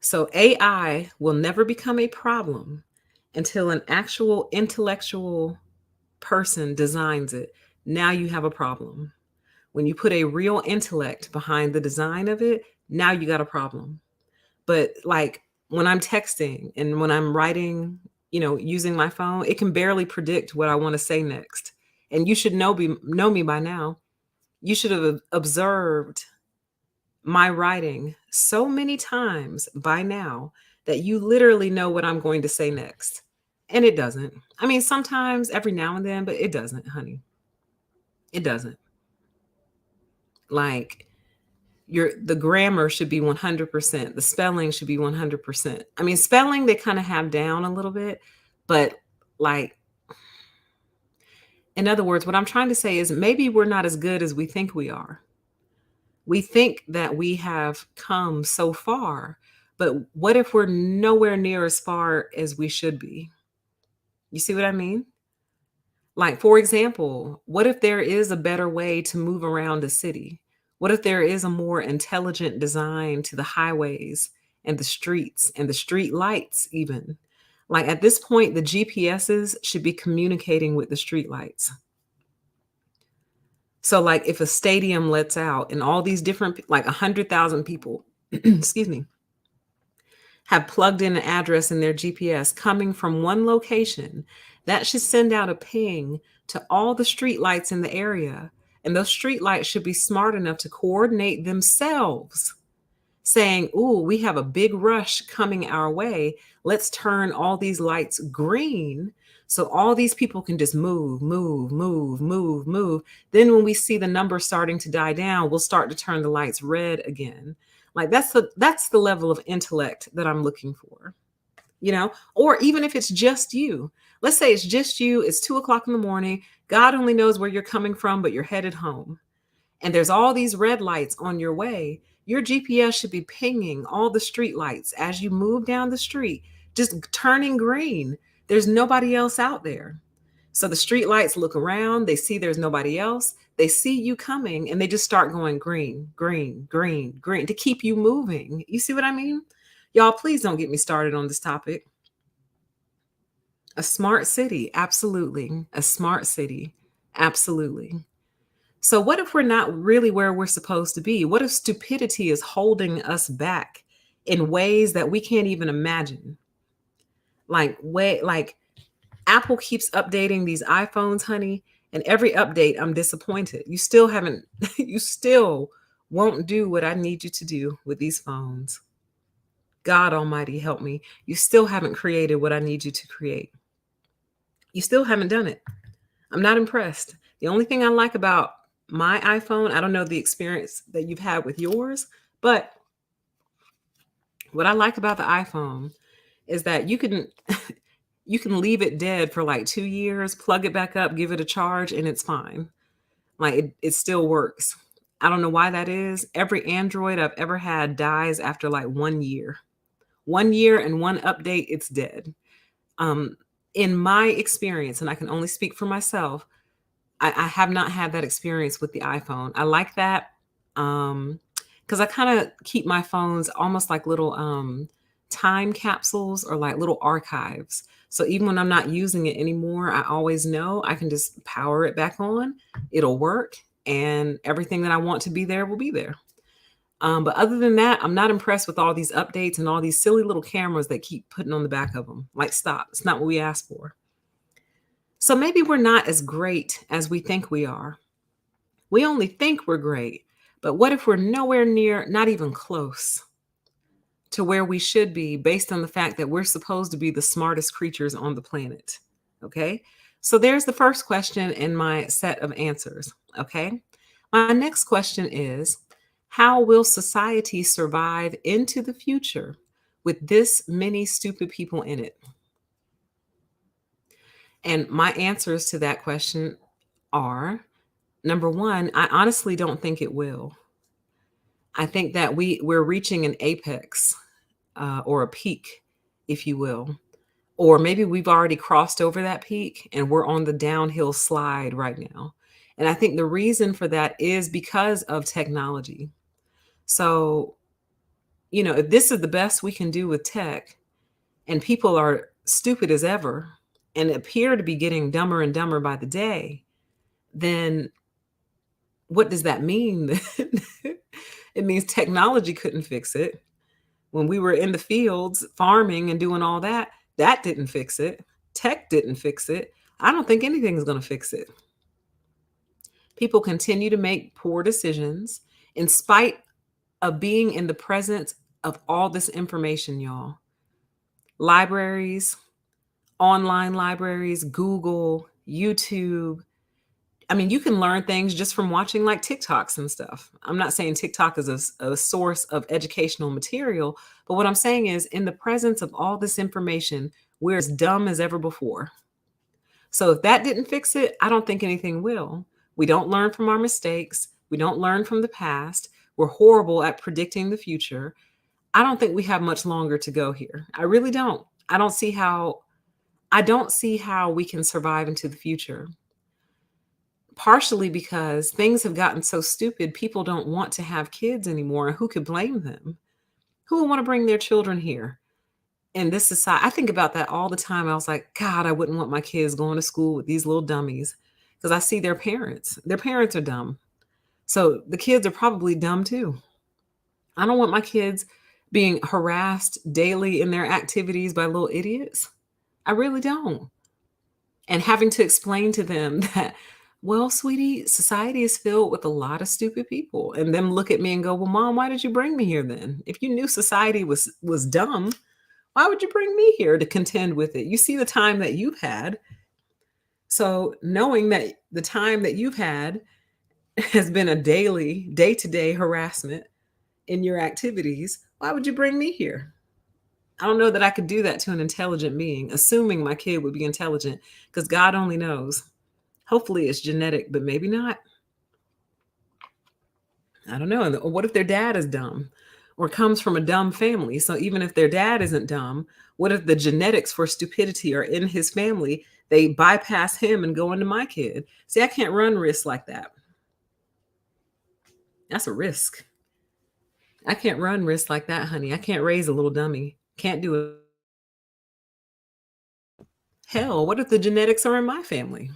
Speaker 1: So AI will never become a problem until an actual intellectual person designs it. Now you have a problem. When you put a real intellect behind the design of it, now you got a problem. But like, when I'm texting and when I'm writing, using my phone, it can barely predict what I want to say next. And you should know me by now. You should have observed my writing so many times by now that you literally know what I'm going to say next. And it doesn't. I mean, sometimes every now and then, but it doesn't, honey. It doesn't. Like, the grammar should be 100%. The spelling should be 100%. I mean, spelling they kind of have down a little bit, but like, in other words, what I'm trying to say is maybe we're not as good as we think we are. We think that we have come so far, but what if we're nowhere near as far as we should be? You see what I mean? Like, for example, what if there is a better way to move around a city? What if there is a more intelligent design to the highways and the streets and the street lights even? Like, at this point, the GPSs should be communicating with the street lights. So like, if a stadium lets out and all these different, like 100,000 people, excuse me, have plugged in an address in their GPS coming from one location, that should send out a ping to all the street lights in the area. And those street lights should be smart enough to coordinate themselves, saying, "Ooh, we have a big rush coming our way. Let's turn all these lights green so all these people can just move, move, move, move, move. Then when we see the numbers starting to die down, we'll start to turn the lights red again." Like, that's the level of intellect that I'm looking for. Or even if it's just you. Let's say it's just you, it's 2 o'clock in the morning. God only knows where you're coming from, but you're headed home. And there's all these red lights on your way. Your GPS should be pinging all the street lights as you move down the street, just turning green. There's nobody else out there. So the street lights look around, they see there's nobody else, they see you coming, and they just start going green, green, green, green to keep you moving. You see what I mean? Y'all, please don't get me started on this topic. A smart city, absolutely. A smart city, absolutely. So what if we're not really where we're supposed to be? What if stupidity is holding us back in ways that we can't even imagine? Like Apple keeps updating these iPhones, honey, and every update I'm disappointed. You still haven't you still won't do what I need you to do with these phones. God Almighty, help me. You still haven't created what I need you to create. You still haven't done it. I'm not impressed. The only thing I like about my iPhone, I don't know the experience that you've had with yours, but what I like about the iPhone is that you can you can leave it dead for like 2 years, plug it back up, give it a charge, and it's fine. Like it still works. I don't know why that is. Every Android I've ever had dies after like 1 year. 1 year and one update, it's dead. Um, in my experience, and I can only speak for myself, I have not had that experience with the iPhone. I like that because I kind of keep my phones almost like little time capsules or like little archives. So even when I'm not using it anymore, I always know I can just power it back on. It'll work, and everything that I want to be there will be there. But other than that, I'm not impressed with all these updates and all these silly little cameras that keep putting on the back of them. Like, stop. It's not what we asked for. So maybe we're not as great as we think we are. We only think we're great. But what if we're nowhere near, not even close to where we should be based on the fact that we're supposed to be the smartest creatures on the planet? Okay. So there's the first question in my set of answers. Okay. My next question is, how will society survive into the future with this many stupid people in it? And my answers to that question are, number one, I honestly don't think it will. I think that we're reaching an apex or a peak, if you will. Or maybe we've already crossed over that peak and we're on the downhill slide right now. And I think the reason for that is because of technology. So, if this is the best we can do with tech and people are stupid as ever and appear to be getting dumber and dumber by the day, then what does that mean? It means technology couldn't fix it. When we were in the fields farming and doing all that, that didn't fix it. Tech didn't fix it. I don't think anything's going to fix it. People continue to make poor decisions in spite of being in the presence of all this information, y'all. Libraries, online libraries, Google, YouTube. I mean, you can learn things just from watching like TikToks and stuff. I'm not saying TikTok is a source of educational material, but what I'm saying is, in the presence of all this information, we're as dumb as ever before. So if that didn't fix it, I don't think anything will. We don't learn from our mistakes. We don't learn from the past. We're horrible at predicting the future. I don't think we have much longer to go here. I really don't. I don't see how we can survive into the future. Partially because things have gotten so stupid, people don't want to have kids anymore. Who could blame them? Who would want to bring their children here? In this society, I think about that all the time. I was like, God, I wouldn't want my kids going to school with these little dummies, because I see their parents. Their parents are dumb. So the kids are probably dumb too. I don't want my kids being harassed daily in their activities by little idiots. I really don't. And having to explain to them that, well, sweetie, society is filled with a lot of stupid people. And them look at me and go, well, Mom, why did you bring me here then? If you knew society was dumb, why would you bring me here to contend with it? You see the time that you've had. So knowing that the time that you've had has been a daily, day-to-day harassment in your activities, why would you bring me here? I don't know that I could do that to an intelligent being, assuming my kid would be intelligent, because God only knows. Hopefully it's genetic, but maybe not. I don't know. Or what if their dad is dumb or comes from a dumb family? So even if their dad isn't dumb, what if the genetics for stupidity are in his family? They bypass him and go into my kid. See, I can't run risks like that. That's a risk. I can't run risks like that, honey. I can't raise a little dummy. Can't do it. Hell, what if the genetics are in my family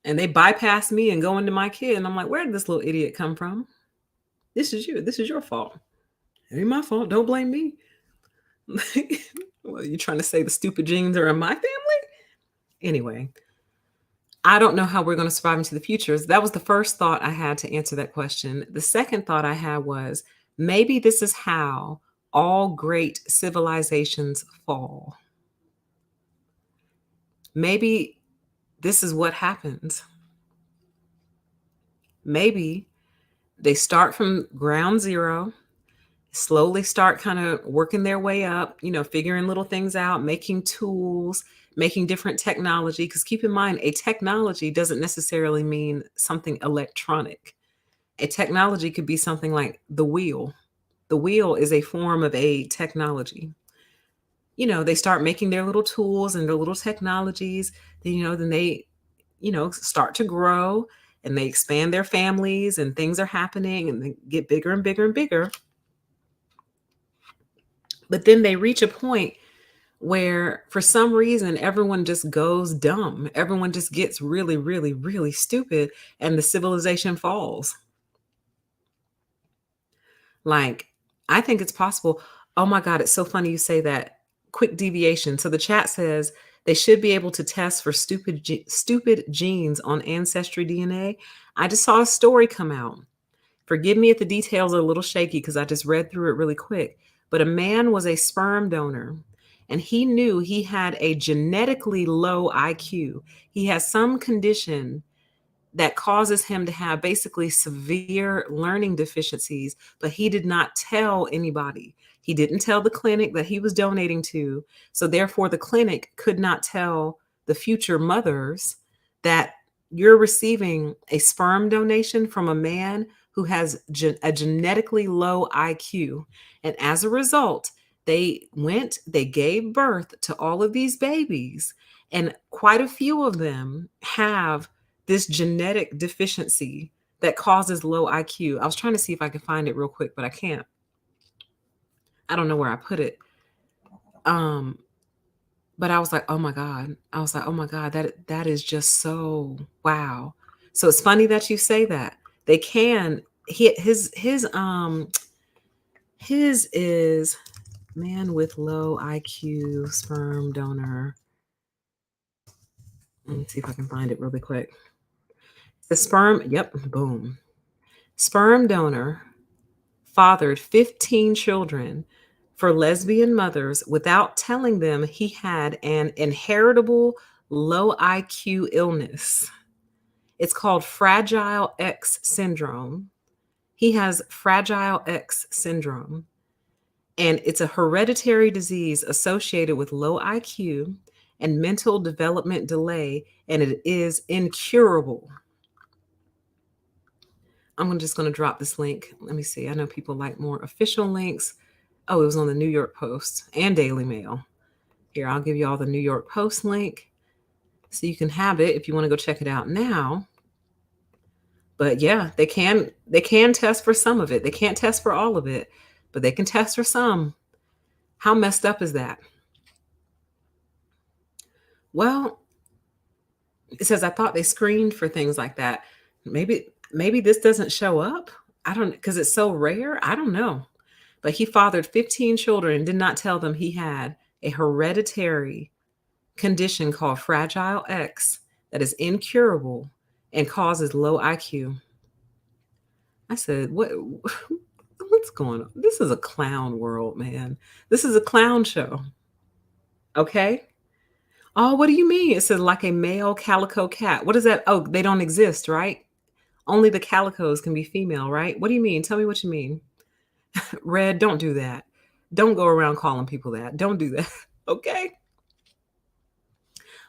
Speaker 1: and they bypass me and go into my kid? And I'm like, where did this little idiot come from? This is you. This is your fault. It ain't my fault. Don't blame me. Well, you trying to say the stupid genes are in my family? Anyway, I don't know how we're going to survive into the future. That was the first thought I had to answer that question. The second thought I had was, maybe this is how all great civilizations fall. Maybe this is what happens. Maybe they start from ground zero slowly start kind of working their way up, figuring little things out, making tools, making different technology. Because keep in mind, a technology doesn't necessarily mean something electronic. A technology could be something like the wheel. The wheel is a form of a technology. They start making their little tools and their little technologies. Then they, start to grow and they expand their families and things are happening and they get bigger and bigger and bigger. But then they reach a point where for some reason everyone just goes dumb. Everyone just gets really, really, really stupid and the civilization falls. Like, I think it's possible. Oh my God, it's so funny you say that. Quick deviation. So the chat says they should be able to test for stupid genes on ancestry DNA. I just saw a story come out. Forgive me if the details are a little shaky because I just read through it really quick. But a man was a sperm donor and he knew he had a genetically low IQ. He has some condition that causes him to have basically severe learning deficiencies, but he did not tell anybody. He didn't tell the clinic that he was donating to. So therefore the clinic could not tell the future mothers that you're receiving a sperm donation from a man who has a genetically low IQ. And as a result, they gave birth to all of these babies, and quite a few of them have this genetic deficiency that causes low IQ. I was trying to see if I could find it real quick, but I can't. I don't know where I put it. But I was like, oh my God. I was like, oh my God, that is just so wow. So it's funny that you say that. They can his is man with low IQ sperm donor. Let me see if I can find it really quick. The sperm, yep, boom. Sperm donor fathered 15 children for lesbian mothers without telling them he had an inheritable low IQ illness. It's called Fragile X syndrome. He has Fragile X syndrome, and it's a hereditary disease associated with low IQ and mental development delay, and it is incurable. I'm just going to drop this link. Let me see. I know people like more official links. Oh, it was on the New York Post and Daily Mail. Here, I'll give you all the New York Post link so you can have it if you want to go check it out now. But yeah, they can test for some of it. They can't test for all of it, but they can test for some. How messed up is that? Well, it says I thought they screened for things like that. Maybe this doesn't show up. I don't, because it's so rare. I don't know. But he fathered 15 children and did not tell them he had a hereditary condition called Fragile X that is incurable and causes low IQ. I said, what's going on? This is a clown world, man. This is a clown show. Okay? Oh, what do you mean? It says like a male calico cat. What is that? Oh, they don't exist, right? Only the calicos can be female, right? What do you mean? Tell me what you mean. Red, don't do that. Don't go around calling people that. Don't do that. Okay?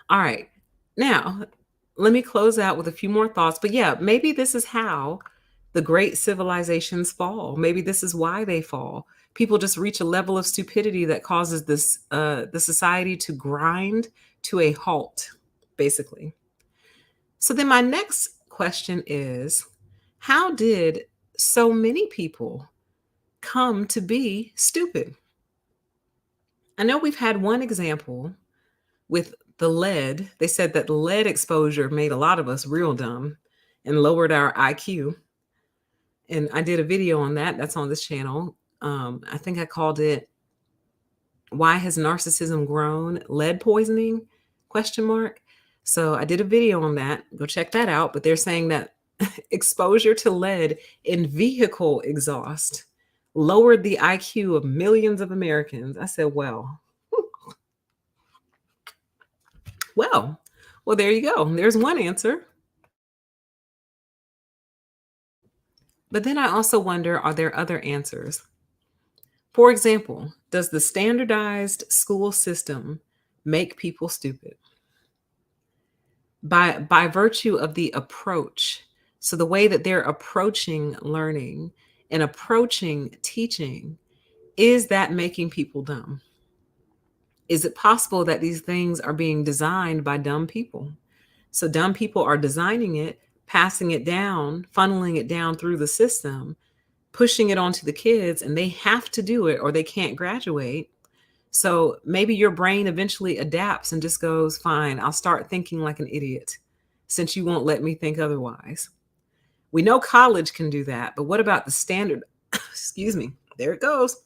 Speaker 1: All right. Now, let me close out with a few more thoughts. But yeah, maybe this is how the great civilizations fall. Maybe this is why they fall. People just reach a level of stupidity that causes the society to grind to a halt, basically. So then my next question is, how did so many people come to be stupid? I know we've had one example with the lead. They said that lead exposure made a lot of us real dumb and lowered our IQ. And I did a video on that. That's on this channel. I think I called it "Why Has Narcissism Grown? Lead Poisoning?" question mark. So I did a video on that. Go check that out. But they're saying that exposure to lead in vehicle exhaust lowered the IQ of millions of Americans. I said, well, well, there you go. There's one answer. But then I also wonder, are there other answers? For example, does the standardized school system make people stupid? By virtue of the approach. So the way that they're approaching learning and approaching teaching, is that making people dumb? Is it possible that these things are being designed by dumb people? So dumb people are designing it, passing it down, funneling it down through the system, pushing it onto the kids, and they have to do it or they can't graduate. So maybe your brain eventually adapts and just goes, fine, I'll start thinking like an idiot since you won't let me think otherwise. We know college can do that, but what about the standard? Excuse me, there it goes.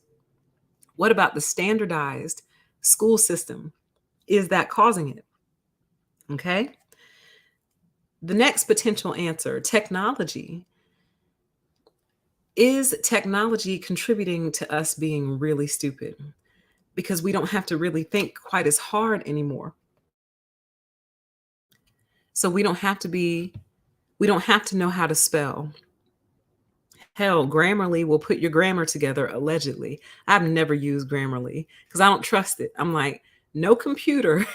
Speaker 1: What about the standardized school system? Is that causing it? Okay. The next potential answer, technology. Is technology contributing to us being really stupid? Because we don't have to really think quite as hard anymore. So we don't have to know how to spell. Hell, Grammarly will put your grammar together, allegedly. I've never used Grammarly because I don't trust it. I'm like, no computer,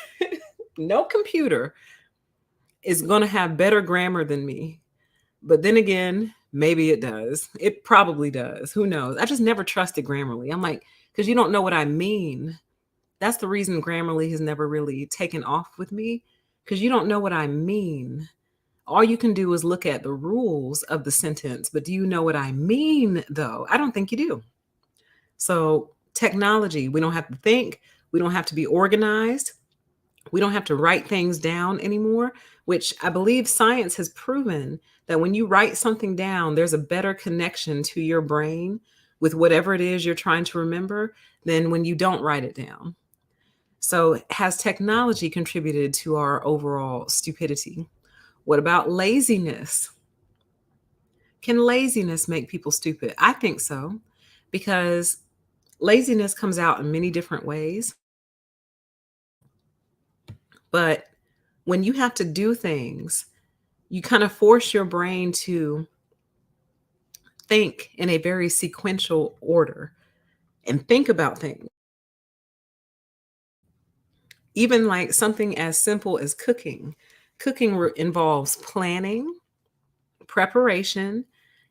Speaker 1: no computer is going to have better grammar than me. But then again, maybe it does. It probably does. Who knows? I just never trusted Grammarly. I'm like, because you don't know what I mean. That's the reason Grammarly has never really taken off with me, because you don't know what I mean. All you can do is look at the rules of the sentence, but do you know what I mean, though? I don't think you do. So, technology, we don't have to think, we don't have to be organized, we don't have to write things down anymore, which I believe science has proven that when you write something down, there's a better connection to your brain with whatever it is you're trying to remember than when you don't write it down. So, has technology contributed to our overall stupidity? What about laziness? Can laziness make people stupid? I think so, because laziness comes out in many different ways. But when you have to do things, you kind of force your brain to think in a very sequential order and think about things. Even like something as simple as cooking. Involves planning, preparation.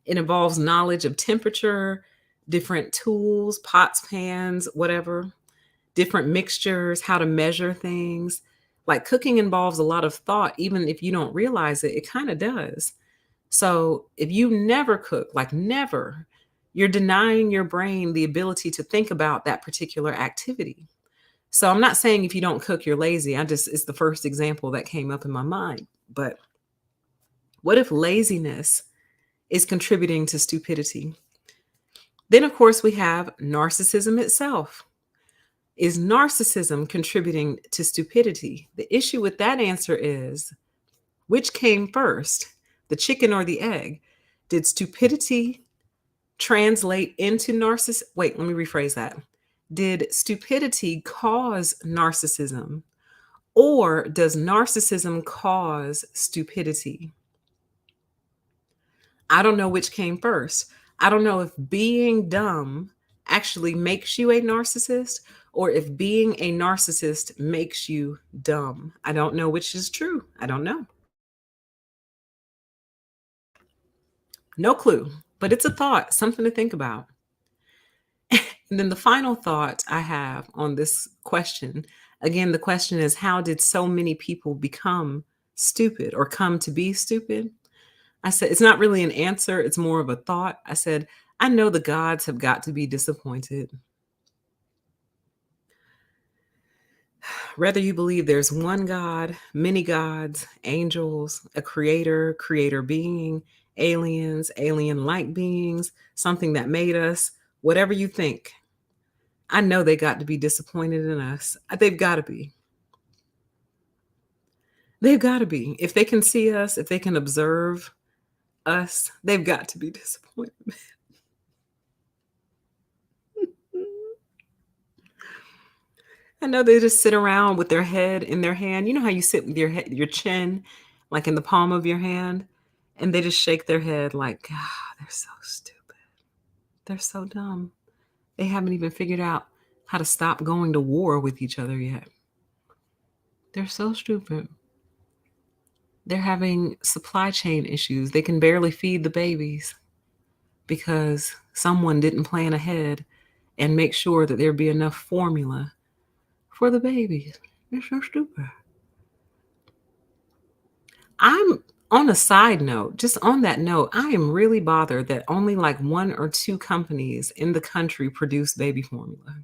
Speaker 1: It involves knowledge of temperature, different tools, pots, pans, whatever, different mixtures, how to measure things. Like cooking involves a lot of thought, even if you don't realize it, it kind of does. So if you never cook, like never, you're denying your brain the ability to think about that particular activity. So I'm not saying if you don't cook, you're lazy. It's the first example that came up in my mind. But what if laziness is contributing to stupidity? Then, of course, we have narcissism itself. Is narcissism contributing to stupidity? The issue with that answer is, which came first, the chicken or the egg? Did stupidity translate into narcissism? Wait, let me rephrase that. Did stupidity cause narcissism, or does narcissism cause stupidity? I don't know which came first. I don't know if being dumb actually makes you a narcissist or if being a narcissist makes you dumb. I don't know which is true. I don't know. No clue, but it's a thought, something to think about. And then the final thought I have on this question, again, the question is, how did so many people become stupid or come to be stupid? I said, it's not really an answer, it's more of a thought. I said, I know the gods have got to be disappointed. Whether you believe there's one God, many gods, angels, a creator being, aliens, alien like beings, something that made us, whatever you think, I know they got to be disappointed in us. They've got to be. They've got to be. If they can see us, if they can observe us, they've got to be disappointed. I know they just sit around with their head in their hand. You know how you sit with your head, your chin, like in the palm of your hand, and they just shake their head like, ah, they're so stupid. They're so dumb. They haven't even figured out how to stop going to war with each other yet. They're so stupid. They're having supply chain issues. They can barely feed the babies because someone didn't plan ahead and make sure that there'd be enough formula for the babies. They're so stupid. I'm on a side note, just on that note, I am really bothered that only like 1 or 2 companies in the country produce baby formula.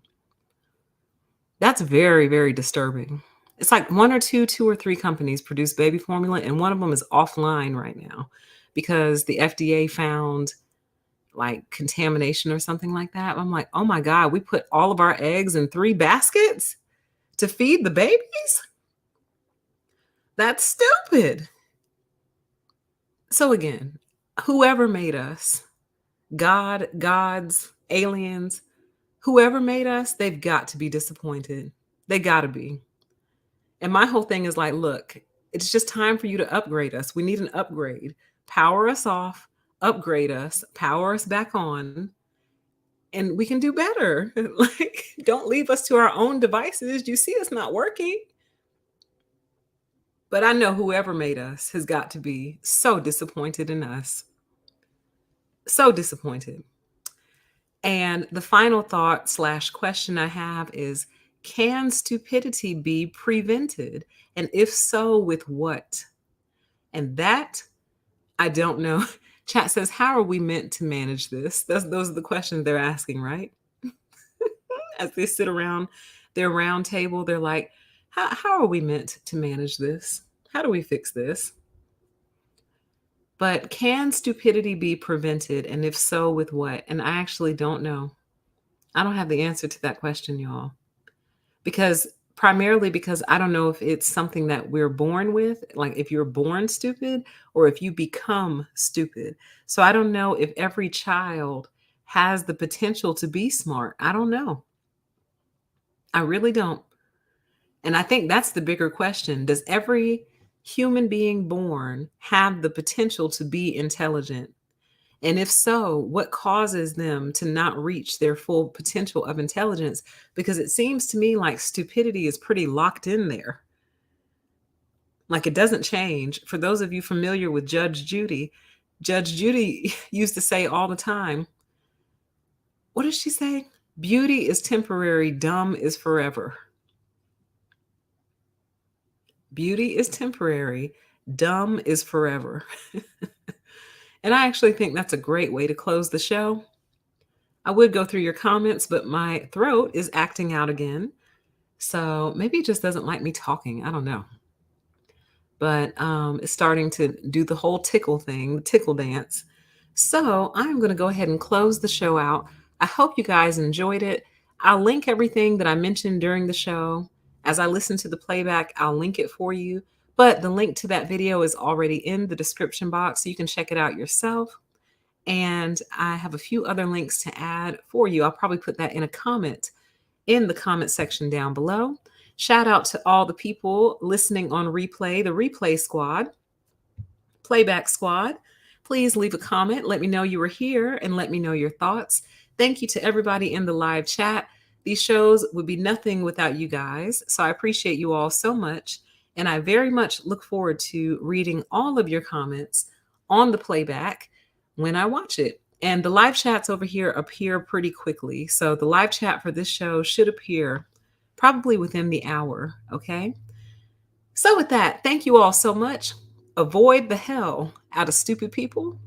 Speaker 1: That's very, very disturbing. It's like 1 or 2 or 3 companies produce baby formula, and one of them is offline right now because the FDA found like contamination or something like that. I'm like, oh my God, we put all of our eggs in 3 baskets to feed the babies? That's stupid. So again, whoever made us, God, gods, aliens, whoever made us, they've got to be disappointed. They got to be. And my whole thing is like, look, it's just time for you to upgrade us. We need an upgrade. Power us off, upgrade us, power us back on, and we can do better. Like, don't leave us to our own devices. You see it's not working. But I know whoever made us has got to be so disappointed in us. So disappointed. And the final thought / question I have is, can stupidity be prevented? And if so, with what? And that, I don't know. Chat says, how are we meant to manage this? Those are the questions they're asking, right? As they sit around their round table, they're like, how are we meant to manage this? How do we fix this? But can stupidity be prevented? And if so, with what? And I actually don't know. I don't have the answer to that question, y'all. Primarily because I don't know if it's something that we're born with, like if you're born stupid or if you become stupid. So I don't know if every child has the potential to be smart. I don't know. I really don't. And I think that's the bigger question. Does every human being born have the potential to be intelligent? And if so, what causes them to not reach their full potential of intelligence? Because it seems to me like stupidity is pretty locked in there. Like it doesn't change. For those of you familiar with Judge Judy used to say all the time, what does she say? Beauty is temporary, dumb is forever. Beauty is temporary, dumb is forever. And I actually think that's a great way to close the show. I would go through your comments, but my throat is acting out again. So maybe it just doesn't like me talking. I don't know. But it's starting to do the whole tickle thing, the tickle dance. So I'm going to go ahead and close the show out. I hope you guys enjoyed it. I'll link everything that I mentioned during the show. As I listen to the playback, I'll link it for you. But the link to that video is already in the description box, so you can check it out yourself. And I have a few other links to add for you. I'll probably put that in a comment in the comment section down below. Shout out to all the people listening on replay, the replay squad, playback squad. Please leave a comment. Let me know you were here and let me know your thoughts. Thank you to everybody in the live chat. These shows would be nothing without you guys. So I appreciate you all so much. And I very much look forward to reading all of your comments on the playback when I watch it. And the live chats over here appear pretty quickly. So the live chat for this show should appear probably within the hour. Okay. So with that, thank you all so much. Avoid the hell out of stupid people.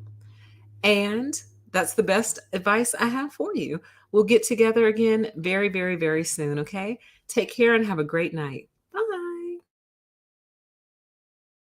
Speaker 1: And that's the best advice I have for you. We'll get together again very, very, very soon. Okay. Take care and have a great night.